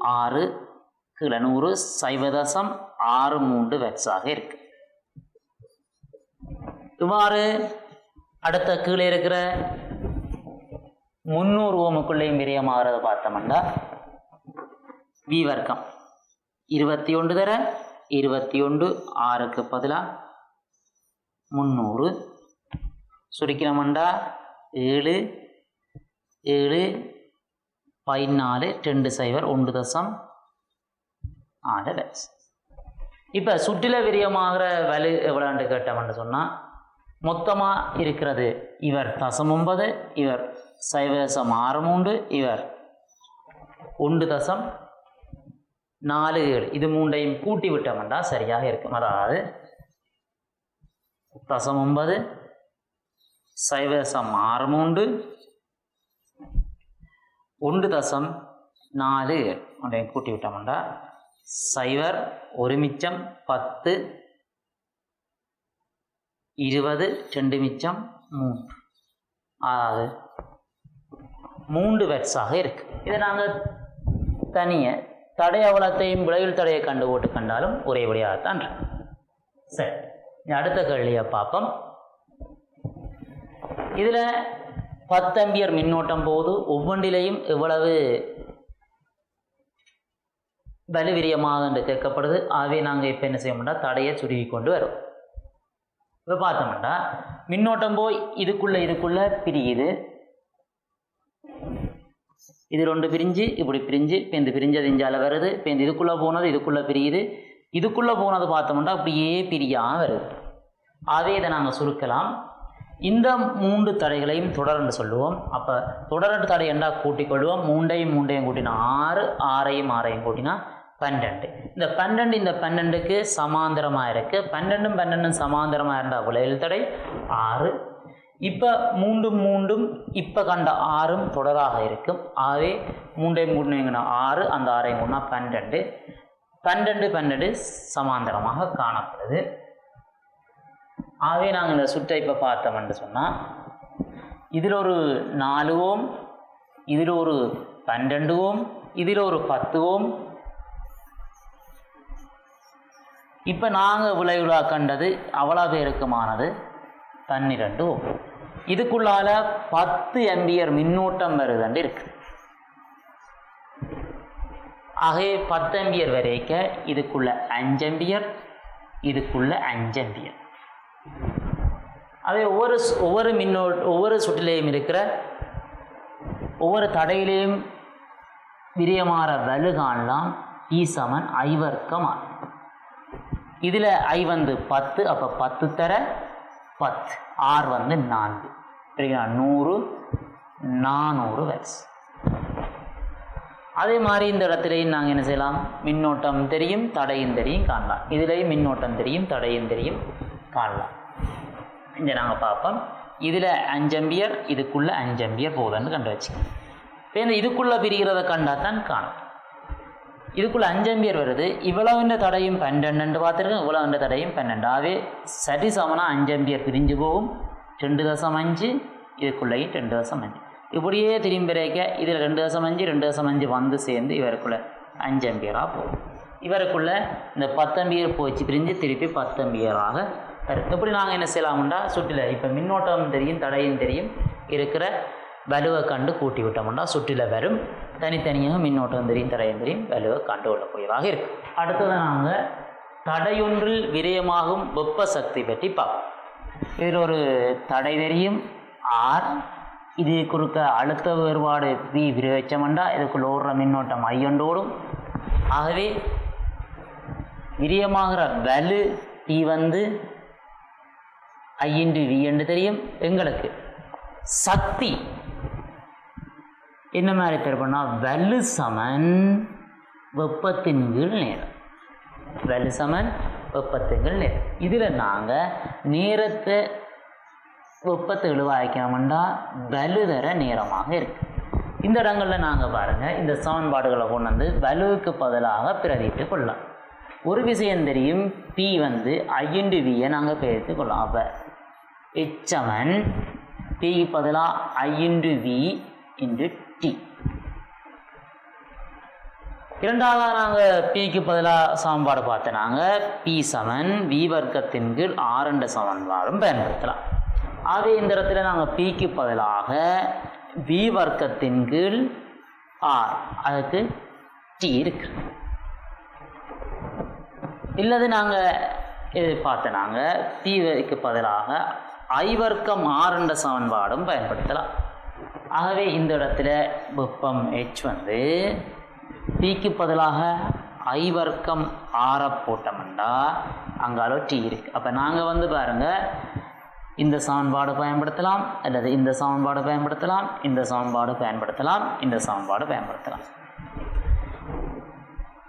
6 கீழே 100 0.63 வெட்ஸாக இருக்கு. இவ்வாறு அடுத்த கீழே இருக்கிற 300 ஓமுக்குள்ளேயும் விரயமாகிறது பார்த்தோம்னா வி வர்க்கம் 21 தர 21 6க்கு பதிலாக 300 சுருக்கினோம்னா 7 7 14 2 0 1.4 வெட்ஸ். இப்போ சுற்றில விரயமாகிற வலு எவ்வளோன்னு கேட்டோம்னு சொன்னால் மொத்தமாக இருக்கிறது இவர் 0.9, இவர் 0.63, இவர் 1.47. இது மூன்றையும் கூட்டி விட்டோம்னா சரியாக இருக்கும். அதாவது 0.9 0.63 1.47 ஒன்றையும் கூட்டி விட்டோம்னா 0 1 மிச்சம் 10 20 2 மிச்சம் 3, அதாவது 3 வெட்ஸாக இருக்கு. இதை நாங்கள் தனியே தடை அவலத்தையும் விளைவில் தடையை கண்டு ஓட்டு கண்டாலும் ஒரே வழியாகத்தான் இருக்கு. சரி, அடுத்த கேள்வியை பார்ப்போம். இதில் 10 ஆம்பியர் மின்னோட்டம் போது ஒவ்வொன்றிலையும் எவ்வளவு வலுவிரியமாக என்று கேட்கப்படுது. ஆகவே நாங்கள் இப்போ என்ன செய்யணும்னா தடையை சுருகி கொண்டு வரும். இப்போ பார்த்தோம்னா மின்னோட்டம் போய் இதுக்குள்ள பிரியுது. இது 2 பிரிஞ்சு இப்படி பிரிஞ்சு இப்போ இந்த பிரிஞ்சது இஞ்சால வருது. இப்போ இந்த இதுக்குள்ளே போனது இதுக்குள்ளே பிரியுது. இதுக்குள்ளே போனது பார்த்தோம்னா அப்படியே பிரியாமல் வருது. ஆகவே இதை நாங்கள் சுருக்கலாம். இந்த 3 தடைகளையும் தொடர்ந்து சொல்லுவோம். அப்போ தொடர்ந்து தடை என்ன கூட்டிக்கொள்வோம். 3ஐயும் கூட்டினா 6, 6ஐயும் கூட்டினா 12. இந்த 12 இந்த 12க்கு சமாந்தரமாக இருக்குது. 12 சமாந்தரமாக இருந்தால் விளைவில் தடை 6. இப்போ 3 இப்போ கண்ட 6 தொடராக இருக்கும். ஆகவே 3 6, அந்த 6 12. 12 சமாந்தரமாக காணப்படுது. ஆகவே நாங்கள் இந்த சுற்றை இப்போ பார்த்தோம்னு சொன்னால் இதில் ஒரு 4 ஓம், இதில் ஒரு 12 ஓம், இதில் ஒரு 10 ஓம். இப்போ நாங்கள் விளைவுலாக கண்டது அவ்வளோ பேருக்குமானது 12 ஓம். இதுக்குள்ளால 10 ஆம்பியர் மின்னோட்டம் வருதுன்னு இருக்கு. ஆகவே 10 ஆம்பியர் வரைக்க இதுக்குள்ள 5 ஆம்பியர், இதுக்குள்ள 5 ஆம்பியர். அதே ஒவ்வொரு சுற்றிலையும் இருக்கிற ஒவ்வொரு தடையிலையும் விரியமாற வலு காணலாம். E = I வர்க்கம். இதில் I 10, அப்போ 10 தர 10, R 4, 100 400 வெட்ஸ். அதே மாதிரி இந்த இடத்துலையும் நாங்கள் என்ன செய்யலாம், மின்னோட்டம் தெரியும் தடையும் தெரியும் காணலாம். இதுலேயும் மின்னோட்டம் தெரியும் தடையும் தெரியும் காணலாம். இங்கே நாங்கள் பார்ப்போம். இதில் 5 ஆம்பியர், இதுக்குள்ளே 5 ஆம்பியர் போகுதுன்னு கண்டு வச்சுக்கோங்க. இப்போ இதுக்குள்ளே பிரிகிறத கண்டால் தான் காணும். இதுக்குள்ளே 5 ஆம்பியர் வருது. இவ்வளவுன்ற தடையும் 12 பார்த்துருக்கோம். இவ்வளவுன்ற தடையும் 12. ஆகவே சரி சமனாக 5 ஆம்பியர் பிரிஞ்சு போகும். 2.5, இதுக்குள்ளேயும் 2.5. இப்படியே திரும்பி வரைக்க இதில் 2.5 2.5 வந்து சேர்ந்து இவருக்குள்ளே 5 ஆம்பியராக போகும். இவருக்குள்ளே இந்த 10 ஆம்பியர் போச்சு பிரிஞ்சு திருப்பி 10 ஆம்பியராக வரும். எப்படி நாங்கள் என்ன செய்யலாம்டா சுற்றில இப்போ மின்னோட்டம் தெரியும் தடையும் தெரியும் இருக்கிற வலுவை கண்டு கூட்டி விட்டோம்னா சுற்றில வரும். தனித்தனியாக மின்னோட்டம் தெரியும் தடையும் தெரியும் வலுவை கண்டு கொள்ளக்கூடியதாக இருக்கும். அடுத்தது நாங்கள் தடையொன்றில் விரயமாகும் வெப்ப சக்தி பற்றி பார்ப்போம். இதில் ஒரு தடை தெரியும் R, இது குறுக்க அழுத்த வேறுபாடு V விரிவச்சமண்டா இதுக்குள்ள ஓடுற மின்னோட்டம் I ஓடும். ஆகவே விரியமாகிற வலு T I × V என்று தெரியும். எங்களுக்கு சக்தி என்ன மாதிரி தெரியும்னா வலு சமன் வெப்பத்தின் கீழ் நேரம். வலு சமன் வெப்பத்தின் கீழ் நேரம். இதில் நாங்கள் நேரத்தை வெப்பத்தை இழுவாய்க்கணும்னா வலு தர நேரமாக இருக்குது. இந்த இடங்களில் நாங்கள் பாருங்கள் இந்த சமன்பாடுகளை கொண்டு வலுவுக்கு பதிலாக பிரதிட்டு கொள்ளலாம். ஒரு விஷயம் தெரியும், P I × Vயை நாங்கள் பெயர்த்து கொள்ளலாம். அப்போ H P பதிலாக I × V × T. இரண்டாவதாக நாங்கள் பிக்கு பதிலாக சமன்பாடு பார்த்தனாங்க பி சமன் வி வர்க்கத்தின் கீழ் ஆர் என்ற சமன்பாடும் பயன்படுத்தலாம். அதே இந்த இடத்துல நாங்கள் பிக்கு பதிலாக வி வர்க்கத்தின் கீழ் ஆர் அதுக்கு டி இருக்கு. இல்லது நாங்கள் இது பார்த்தனாங்க பிக்கு பதிலாக ஐ வர்க்கம் ஆர் என்ற சமன்பாடும் பயன்படுத்தலாம். ஆகவே இந்த இடத்துல வெப்பம் ஹெச் வந்து பிக்கு பதிலாக ஐ வர்க்கம் ஆரை போட்டோம்னா அங்காலோ டி இருக்கு. அப்போ நாங்கள் வந்து பாருங்கள் இந்த சமன்பாடு பயன்படுத்தலாம், அல்லது இந்த சமன்பாடு பயன்படுத்தலாம், இந்த சமன்பாடு பயன்படுத்தலாம், இந்த சமன்பாடு பயன்படுத்தலாம்.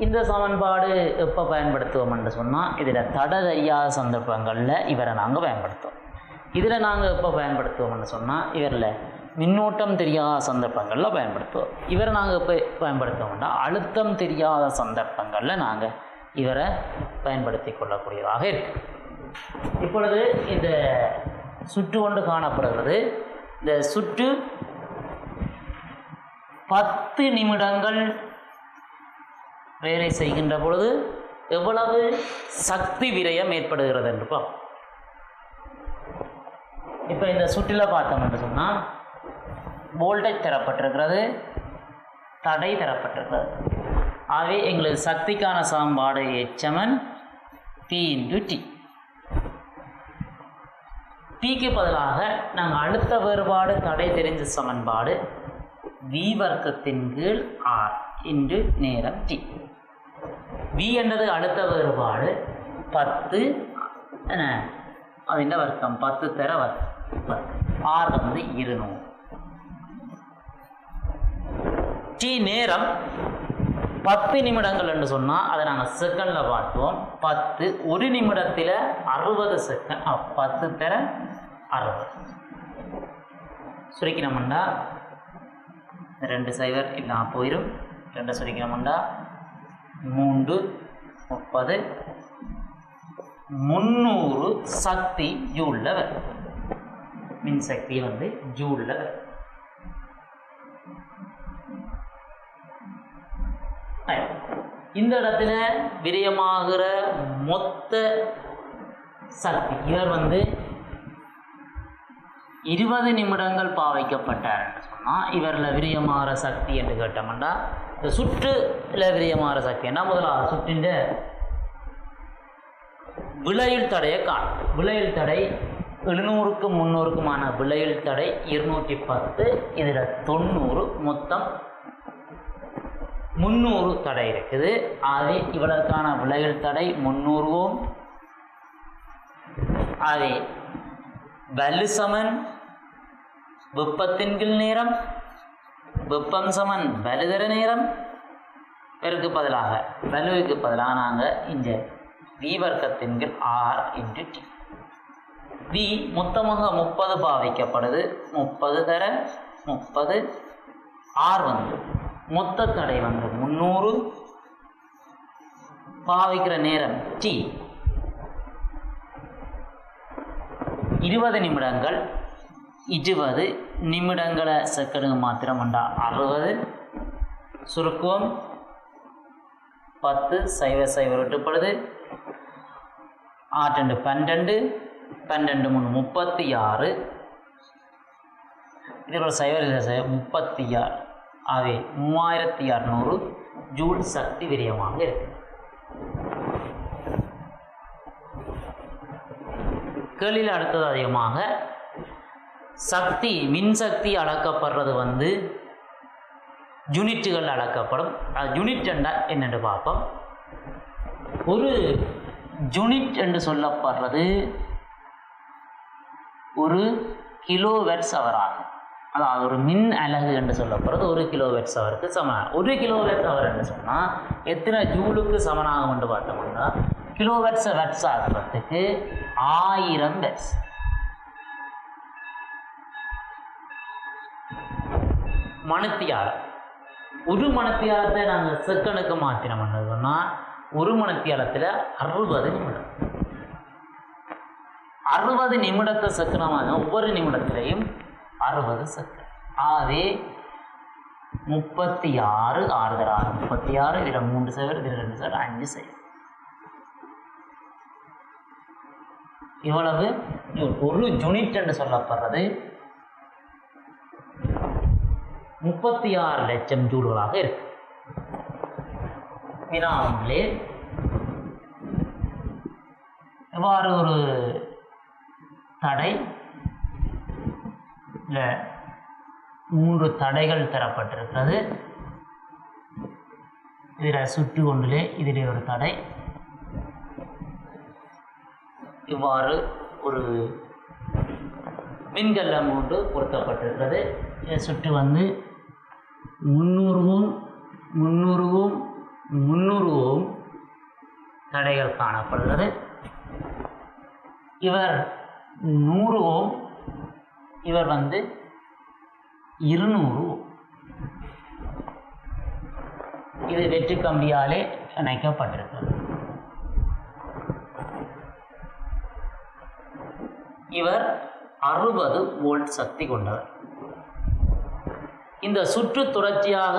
இந்த சமன்பாடு எப்போ பயன்படுத்துவோம் என்று சொன்னால் இதில் தடை தெரியாத சந்தர்ப்பங்களில் இவரை நாங்கள் பயன்படுத்துவோம். இதில் நாங்கள் எப்போ பயன்படுத்துவோம்னு சொன்னால் இவரில் மின்னோட்டம் தெரியாத சந்தர்ப்பங்களில் பயன்படுத்துவோம். இவரை நாங்கள் எப்போ பயன்படுத்துவோம்னா அழுத்தம் தெரியாத சந்தர்ப்பங்களில் நாங்கள் இவரை பயன்படுத்தி கொள்ளக்கூடியதாக இருக்கு. இப்பொழுது இந்த சுற்று கொண்டு காணப்படுகிறது. இந்த சுற்று 10 நிமிடங்கள் வேலை செய்கின்ற பொழுது எவ்வளவு சக்தி விரயம் ஏற்படுகிறது என்று பார்ப்போம். இப்போ இந்த சுற்றில் பார்த்தோம் என்று சொன்னால் வோல்டேஜ் தரப்பட்டிருக்கிறது, தடை தரப்பட்டிருக்கிறது. ஆகவே எங்களுக்கு சக்திக்கான சமன்பாடு H P × T. பிக்கு பதிலாக நாங்கள் அழுத்த வேறுபாடு தடை தெரிஞ்ச சமன்பாடு V வர்க்கத்தின் கீழ் R × நேரம் T. V என்றது அழுத்த வேறுபாடு 10 அதின் வர்க்கம் 10 தர வர்க்கம், R வந்து 200. T நேரம் 10 நிமிடங்கள் என்று சொன்னால் அதை நாங்கள் செகண்டில் பார்த்துவோம். 10 ஒரு நிமிடத்தில் 60 செகண்ட், 10 தர 60. சுருக்கினோம்னா 2 0 இல்லாமல் போயிடும். 2 சுருக்கினோம்னா 3 30 300 சக்தி ஜூலில் வரும். மின்சக்தி வந்து ஜூலில் வரும். இந்த இடத்துல விரயமாகிற மொத்த சக்தி இவர் வந்து 20 நிமிடங்கள் பாவிக்கப்பட்டார் என்று சொன்னால் இவரில் விரயமாகிற சக்தி என்று கேட்டோம்னா இந்த சுற்றுல விரயமாகிற சக்தி என்ன முதலாவது சுற்றின் விளையில் தடையை காணும். விளையில் தடை 700க்கும் 300க்குமான விளையில் தடை 210, இதில் 90, மொத்தம் 300 தடை இருக்குது. ஆகவே இவளுக்கான விளையில் தடை 300 ஓம். ஆகவே வலு சமன் வெப்பத்தின் கீழ் நேரம், வெப்பம் சமன் வலுதர நேரம். இதற்கு பதிலாக வலுவுக்கு பதிலாக நாங்கள் இந்த V வர்க்கத்தின் கீழ் R × T. V மொத்தமாக 30 பாவிக்கப்படுது. 30 தர 30. R வந்து மொத்த தடை வந்து 300. பாவிக்கிற நேரம் T 20 நிமிடங்கள். 20 நிமிடங்களை செகண்டுக்கு மாத்திரம் உண்டா 60. சுருக்குவோம் 10 0 0 விட்டுப்படுது. 8 12 12 3 36. இதோட 0 36. ஆகவே 3600 ஜூல் சக்தி விரயமாக இருக்கு. கேள்வியில் அடுத்தது அதிகமாக சக்தி மின்சக்தி அளக்கப்படுறது வந்து யூனிட்டுகள் அளக்கப்படும். யூனிட் என்றால் என்னென்று பார்ப்போம். ஒரு யூனிட் என்று சொல்லப்படுறது ஒரு கிலோவாட்ஸ் ஹவர் ஆகும். அதாவது ஒரு மின் அலகு என்று சொல்லப்படுறது 1 கிலோவாட்ஸ் ஹவருக்கு சமம். 1 கிலோவாட்ஸ் ஹவர் என்று சொன்னால் எத்தனை ஜூலுக்கு சமனாகும் என்று பார்த்தோம்னா கிலோவாட்ஸ் வாட்ஸ் ஆகிறதுக்கு 1000 வாட்ஸ். மணித்தியாலம், ஒரு மணித்தியாலத்தை நாங்கள் செகண்டுக்கு மாற்றினோம்னு சொன்னால் ஒரு மணித்தியாலத்தில் 60 நிமிடம். 60 நிமிடத்தை செகண்டமாக ஒவ்வொரு நிமிடத்திலையும் 60 செகண்ட். ஆகவே 36 6 தர 6 36 இதில் 3 சைவர் இதில் 2 சைவர் 5 சைவர் இவ்வளவு ஒரு யூனிட் என்று சொல்லப்படுறது 36 லட்சம் ஜூல்களாக இருக்கு. வினாவிலே இவ்வாறு ஒரு தடை 3 தடைகள் தரப்பட்டிருக்கிறது. இதில் சுற்று கொண்டிலே இதிலே ஒரு தடை, இவ்வாறு ஒரு மின்கலம் ஒன்று பொருத்தப்பட்டிருக்கிறது. சுற்று வந்து 300 தடைகள் காணப்படுகிறது. இவர் 100 ஓம், இவர் வந்து 200 ஓம். இது வெற்றி கம்பியாலே இணைக்கப்பட்டிருக்கிறது. இவர் 60 வோல்ட் சக்தி கொண்டவர். இந்த சுற்று தொடர்ச்சியாக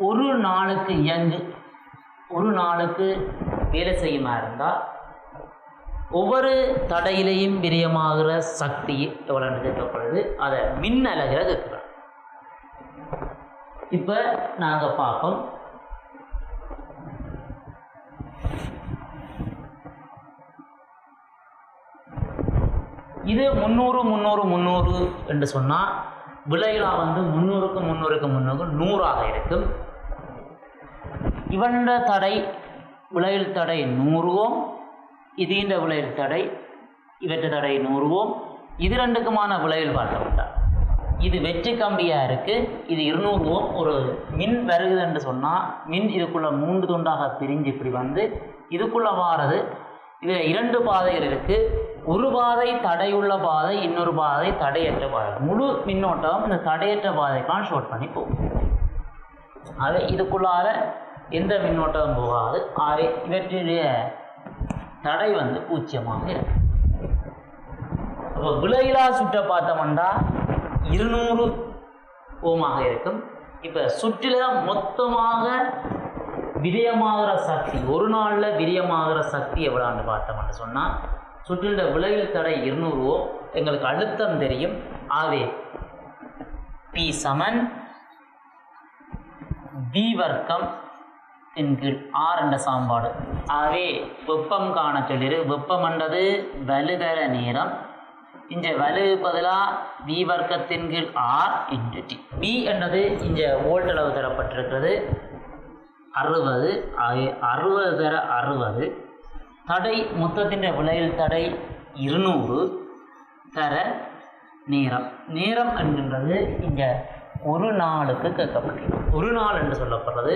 ஒரு நாளுக்கு வேலை செய்யுமா இருந்தால் ஒவ்வொரு தடையிலையும் விரியமாகிற சக்தி எவ்வளோன்னு கேட்கப்படுது. அதை மின் அலகில் கேட்குறோம். இப்போ நாங்கள் பார்ப்போம். இது 300 என்று சொன்னால் விலையிலா வந்து 300க்கு 100ஆக இருக்கும். இவண்ட தடை விலையில் தடை 100 ஓம், இதுன்ற விலையில் தடை இவற்ற தடை 100 ஓம். இது ரெண்டுக்குமான விலையில் பார்த்தோம்னா இது வெற்றி கம்பியாக இருக்குது. இது 200 ஓம். ஒரு மின் வருகுது என்று சொன்னால் மின் இதுக்குள்ளே 3 துண்டாக பிரிஞ்சு இப்படி வந்து இதுக்குள்ளே வாரது. இதில் 2 பாதைகள் இருக்குது. ஒரு பாதை தடையுள்ள பாதை, இன்னொரு பாதை தடையற்ற பாதை. முழு மின்னோட்டம் இந்த தடையற்ற பாதைக்கான ஷார்ட் பண்ணி போகும். அது இதுக்குள்ளார எந்த மின்னோட்டமும் போகாது. ஆகவே இவற்றுடைய தடை வந்து 0 இருக்கு. அப்போ விலையிலா சுற்ற பார்த்தோம்னா 200 ஓமாக இருக்கும். இப்போ சுற்றில மொத்தமாக விரியமாகிற சக்தி, ஒரு நாளில் விரியமாகிற சக்தி எவ்வளோன்னு பார்த்தோம்னு சொன்னால் சுற்றில விலையில் தடை 200 ஓம். எங்களுக்கு அழுத்தம் தெரியும். ஆகவே P = V வர்க்கம் கீழ் R என்ற சாம்பாடு. ஆகவே வெப்பம் காண சொல்லிடு. வெப்பம் என்றது வலுதர நேரம். இந்த வலு பதிலாக V வர்க்கத்தின் கீழ் R × T. V என்றது இந்த வோல்ட் அளவு தரப்பட்டிருக்கிறது 60. ஆகவே 60 தர 60. தடை மொத்தத்தின் விலையில் தடை 200 தர நேரம் என்கின்றது இங்கே ஒரு நாளுக்கு கேட்கப்பட்டது. ஒரு நாள் என்று சொல்லப்படுறது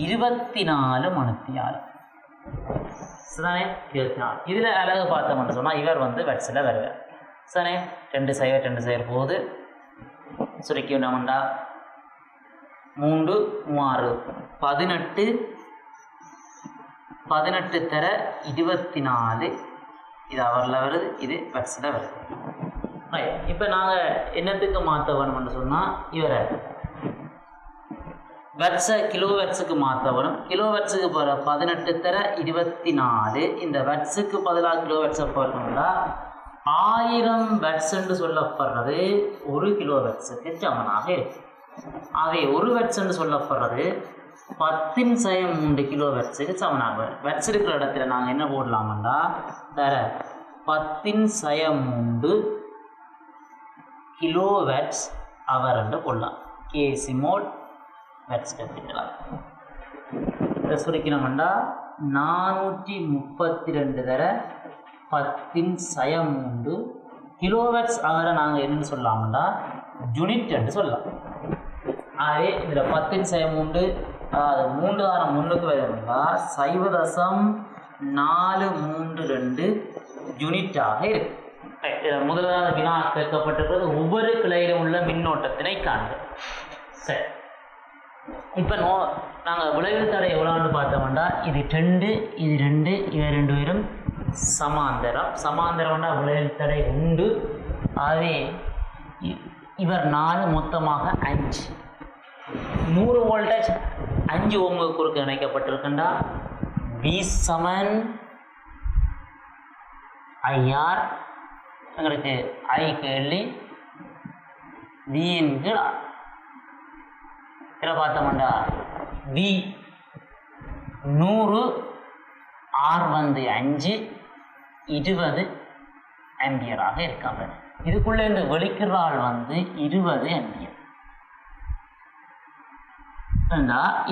24 மணித்தியாலம். சரிதானே? 24. இதில் அழகு பார்த்தோம்னு சொன்னால் இவர் வந்து வெட்ஸில் வருவார். சரிதானே? 2 சைவர் போகுது. சுருக்கி நம்மண்டா 3 3 6 18 தர 24. இது அவரில் வருது, இது வெட்ஸில் வருது. இப்போ நாங்கள் என்னத்துக்கு மாற்ற வேணும்னு சொன்னால் இவரை வெட்ஸை கிலோ வெட்ஸுக்கு மாற்ற வேணும். கிலோ வெட்ஸுக்கு போகிற 18 தர 24. இந்த வெட்ஸுக்கு பதிலாக கிலோ வெட்ஸை போடணும்னா 1000 வெட்ஸ் என்று சொல்லப்படுறது 1 கிலோ வெட்ஸுக்கு சமனாக இருக்கு. ஆகவே 1 வெட்ஸ் என்று சொல்லப்படுறது 10⁻³ கிலோ வெட்ஸுக்கு சமனாக வரும். வெட்ஸ் இருக்கிற இடத்துல நாங்கள் என்ன போடலாம்னா தர 10⁻³ கிலோ வெட்ஸ் அவர் என்று போடலாம். KC மோட் வெட்ஸ் கட்டிக்கலாம். இதை சுருக்கினோம்னா 432 தர 10⁻³ கிலோவேட்ஸ் அவரை நாங்கள் என்னென்னு சொல்லலாம்னா யூனிட் என்று சொல்லலாம். ஆகவே இதில் 10⁻³ அதாவது 3 ஆரம் 1க்கு வரும்னா 0.432 யூனிட்டாக இருக்கு. முதலாவது வினா கேட்கப்பட்டிருக்கிறது ஒவ்வொரு கிளையிலும் உள்ள மின்னோட்டத்தினை காண்க. சரி, இப்போ நாங்கள் விளைவு தடை எவ்வளோன்னு பார்த்தோம்னா இது 2 இது 2 இவை 2 பேரும் சமாந்தரம்னா விளைவு தடை உண்டு. ஆகவே இவர் 4 மொத்தமாக 5. 100 வோல்டேஜ் 5 ஓமுக்கு குறுக்க இணைக்கப்பட்டிருக்கின்றா V சமன் IR எங்களுக்கு I கேள்வி V இன் கீழ் R. இதில் பார்த்தோம்டா V 100 R வந்து 5 20 ஆம்பியராக இருக்காங்க. இதுக்குள்ளே இந்த வெளிக்கிறாள் வந்து 20 ஆம்பியர்.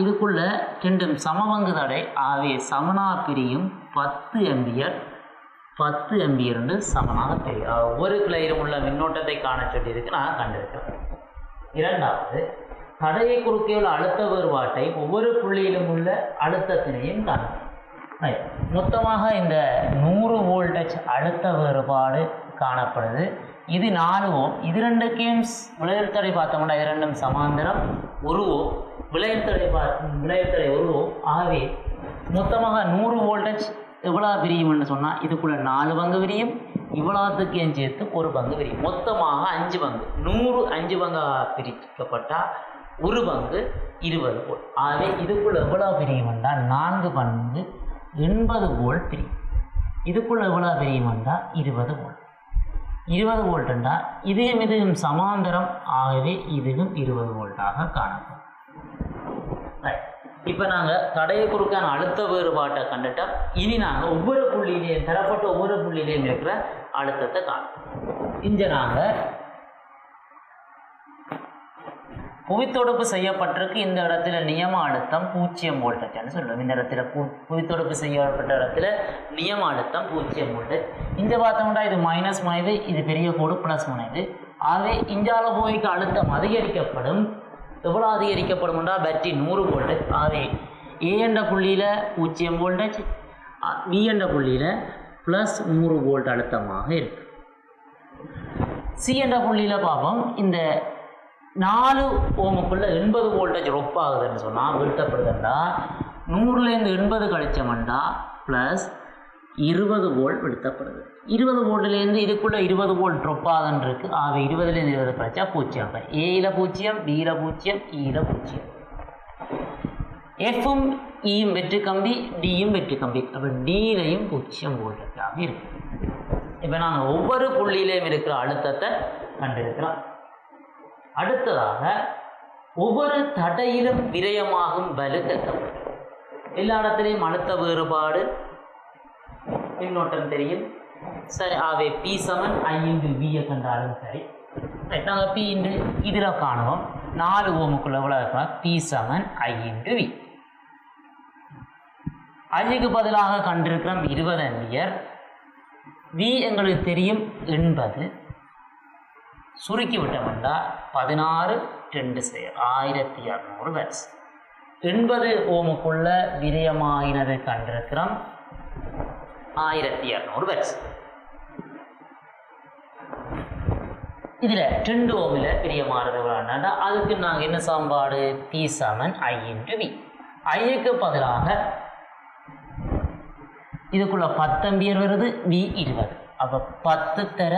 இதுக்குள்ள ரெண்டும் சமபங்கு தடை ஆகவே சமனா பிரியும் 10 ஆம்பியர் 10 ஆம்பியர் என்று சமனாக தெரியும். ஒவ்வொரு கிளையிலும் உள்ள மின்னோட்டத்தை காண சொல்லியிருக்கு, நான் கண்டிருக்கிறேன். இரண்டாவது, தடையை குறுக்கே உள்ள அழுத்த வேறுபாட்டை ஒவ்வொரு புள்ளியிலும் உள்ள அழுத்தத்தினையும் காணும். மொத்தமாக இந்த 100 வோல்டேஜ் அழுத்த வேறுபாடு காணப்படுது. இது 4 ஓம். இது ரெண்டுக்கும் விளையல் தடை பார்த்தோம்னா இது ரெண்டும் சமாந்தரம் 1 ஓம். விளையல் தடை 1 ஓம். ஆகவே மொத்தமாக 100 வோல்டேஜ் எவ்வளோ விரியும்னு சொன்னால் இதுக்குள்ள 4 பங்கு விரியும், இவ்வளோத்துக்கும் சேர்த்து 1 பங்கு விரியும். மொத்தமாக 5 பங்கு. 100 5 பங்காக பிரிக்கப்பட்டால் 1 பங்கு 20 வோல்ட். ஆகவே இதுக்குள்ள எவ்வளோ பிரியும்னா 4 பங்கு 80 வோல்ட் பிரியும். இதுக்குள்ள எவ்வளோ பிரியும்னா 20 வோல்ட். 20 வோல்ட்னா இதுவும் சமாந்தரம், ஆகவே இதுவும் 20 வோல்ட்டாக காணப்படும். இப்போ நாங்கள் தடையை குறுக்கான அழுத்த வேறுபாட்டை கண்டுட்டோம். இனி நாங்கள் ஒவ்வொரு புள்ளியிலையும் தரப்பட்ட ஒவ்வொரு புள்ளியிலையும் இருக்கிற அழுத்தத்தை காணும். இங்கே நாங்கள் புவித்தொடுப்பு செய்யப்பட்டிருக்கு. இந்த இடத்துல நியம அழுத்தம் 0 வோல்டேஜ்னு சொல்லுவோம். இந்த இடத்துல புவித்தொடுப்பு செய்யப்பட்ட இடத்துல நியம அழுத்தம் 0 வோல்டேஜ். இங்கே பார்த்தோம்னா இது மைனஸ் முனைது, இது பெரிய கோடு ப்ளஸ் முனைது. ஆகவே இஞ்சால போய்க்கு அழுத்தம் அதிகரிக்கப்படும். எவ்வளோ அதிகரிக்கப்படும்னா பேட்டரி 100 வோல்டேஜ். ஆகவே ஏ என்ற புள்ளியில் 0 வோல்டேஜ், பி என்ற புள்ளியில் ப்ளஸ் 100 வோல்ட் அழுத்தமாக இருக்கு. சி என்ற புள்ளியில் பார்ப்போம். இந்த 4 ஓமுக்குள்ள 80 வோல்டேஜ் ரொப் ஆகுதுன்னு சொன்னால் வீழ்த்தப்படுதுண்டா 100லேருந்து 80 கழிச்சோம்னா ப்ளஸ் 20 வோல்ட் வீழ்த்தப்படுது. 20 வோல்ட்லேருந்து இதுக்குள்ளே 20 வோல்ட் ட்ரொப் ஆகுதுன்னு இருக்குது. ஆக 20லேருந்து 20 கழிச்சா 0. ஏயில் 0, பியில் 0, இயில் 0. எஃப்பும் இயும் வெற்று கம்பி, டியும் வெற்று கம்பி. அப்போ டியிலையும் 0 வோல்ட்டாக இருக்கு. இப்போ நாங்கள் ஒவ்வொரு புள்ளியிலையும் இருக்கிற அழுத்தத்தை கண்டிருக்கிறோம். அடுத்ததாக ஒவ்வொரு தடையிலும் விரயமாகும் வலு கேட்கப்படும். எல்லா இடத்துலையும் அழுத்த வேறுபாடு மின்னோட்டம் தெரியும். சரி, ஆகவே பி சமன் ஐ இன்டு வியை கண்டாலும் சரி. நாங்கள் பி இன்டு இதில் காணுவோம். 4 ஓமுக்குள்ள எவ்வளோ இருக்கலாம்? B Saman I into we. ஐக்கு பதிலாக கண்டிருக்கிறோம் 20 ஆம்பியர். வி எங்களுக்கு தெரியும் 80. சுருக்கி விட்டோம்னா 16 2 1200 வாட்ஸ். 80 ஓமுக்குள்ள விரயமாயினது கண்டிருக்கிறோம் 1200 வாட்ஸ். இதில் 2 ஓமில் விரயமானது விளையாண்டா அதுக்கு நாங்கள் என்ன சமன்பாடு? B Saman I into we. ஐக்கு பதிலாக இதுக்குள்ள 10 ஆம்பியர் வருது, வி 20. அப்போ 10 தர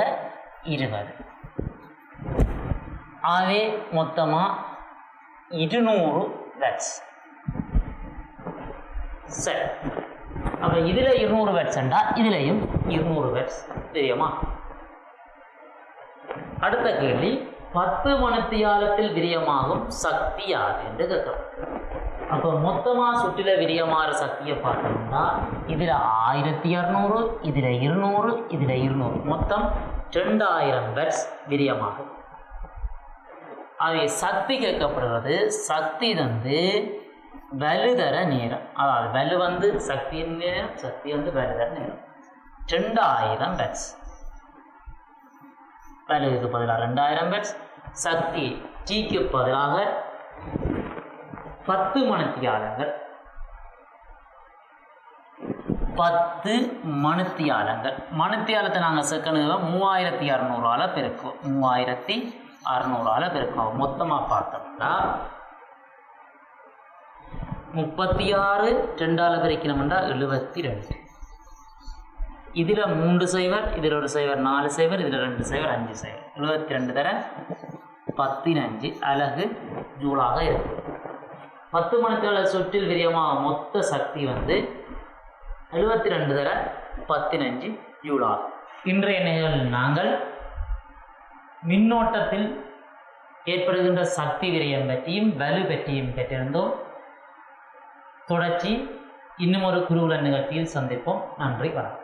20. ஆகவே மொத்தமாக 200 வாட்ஸ். சரி, அப்போ இதில் 200 வாட்ஸ்ண்டா இதுலையும் 200 வாட்ஸ் தெரியுமா? அடுத்த கேள்வி, 10 மணித்தியாலத்தில் விரயமாகும் சக்தி யாது என்று கேட்கலாம். அப்போ மொத்தமாக சுற்றில விரயமாகிற சக்தியை பார்த்தோம்னா இதில் 1200, இதில் 200, இதில் 200, மொத்தம் 2000 வாட்ஸ் விரயமாகும். அவை சக்தி கேட்கப்படுகிறது. சக்தி வந்து வலுதர நேரம், அதாவது வலு வந்து சக்தியின் நேரம், சக்தி வந்து வலுதர நேரம். 2000 வாட்ஸ். வலுவுக்கு பதிலாக 2000 வாட்ஸ். சக்தி டீக்கு பதிலாக 10 மணித்தியாலங்கள். 10 மணித்தியாலங்கள். மணித்தியாலத்தை நாங்கள் செகண்டுகளை 3600 பெருக்குவோம். 3600 பெருக்குவோம். மொத்தமாக பார்த்தோம்னா 36 2 பெருக்கணும்னா 72. இதில் 3 0, இதில் 1 0, 4 0, இதில் 2 0, 5 0, 72 தர 15 அலகு ஜூலாக இருக்கும். 10 மணிக்கால சுற்றில் விரியமாக மொத்த சக்தி வந்து 72 தர 15 ஜூலாகும். இன்றைய நிகழ்வில் நாங்கள் மின்னோட்டத்தில் ஏற்படுகின்ற சக்தி விரயம் பற்றியும் வலு பற்றியும் பெற்றிருந்தோம். தொடர்ச்சி இன்னும் ஒரு குருகுல நிகழ்ச்சியில் சந்திப்போம். நன்றி, வணக்கம்.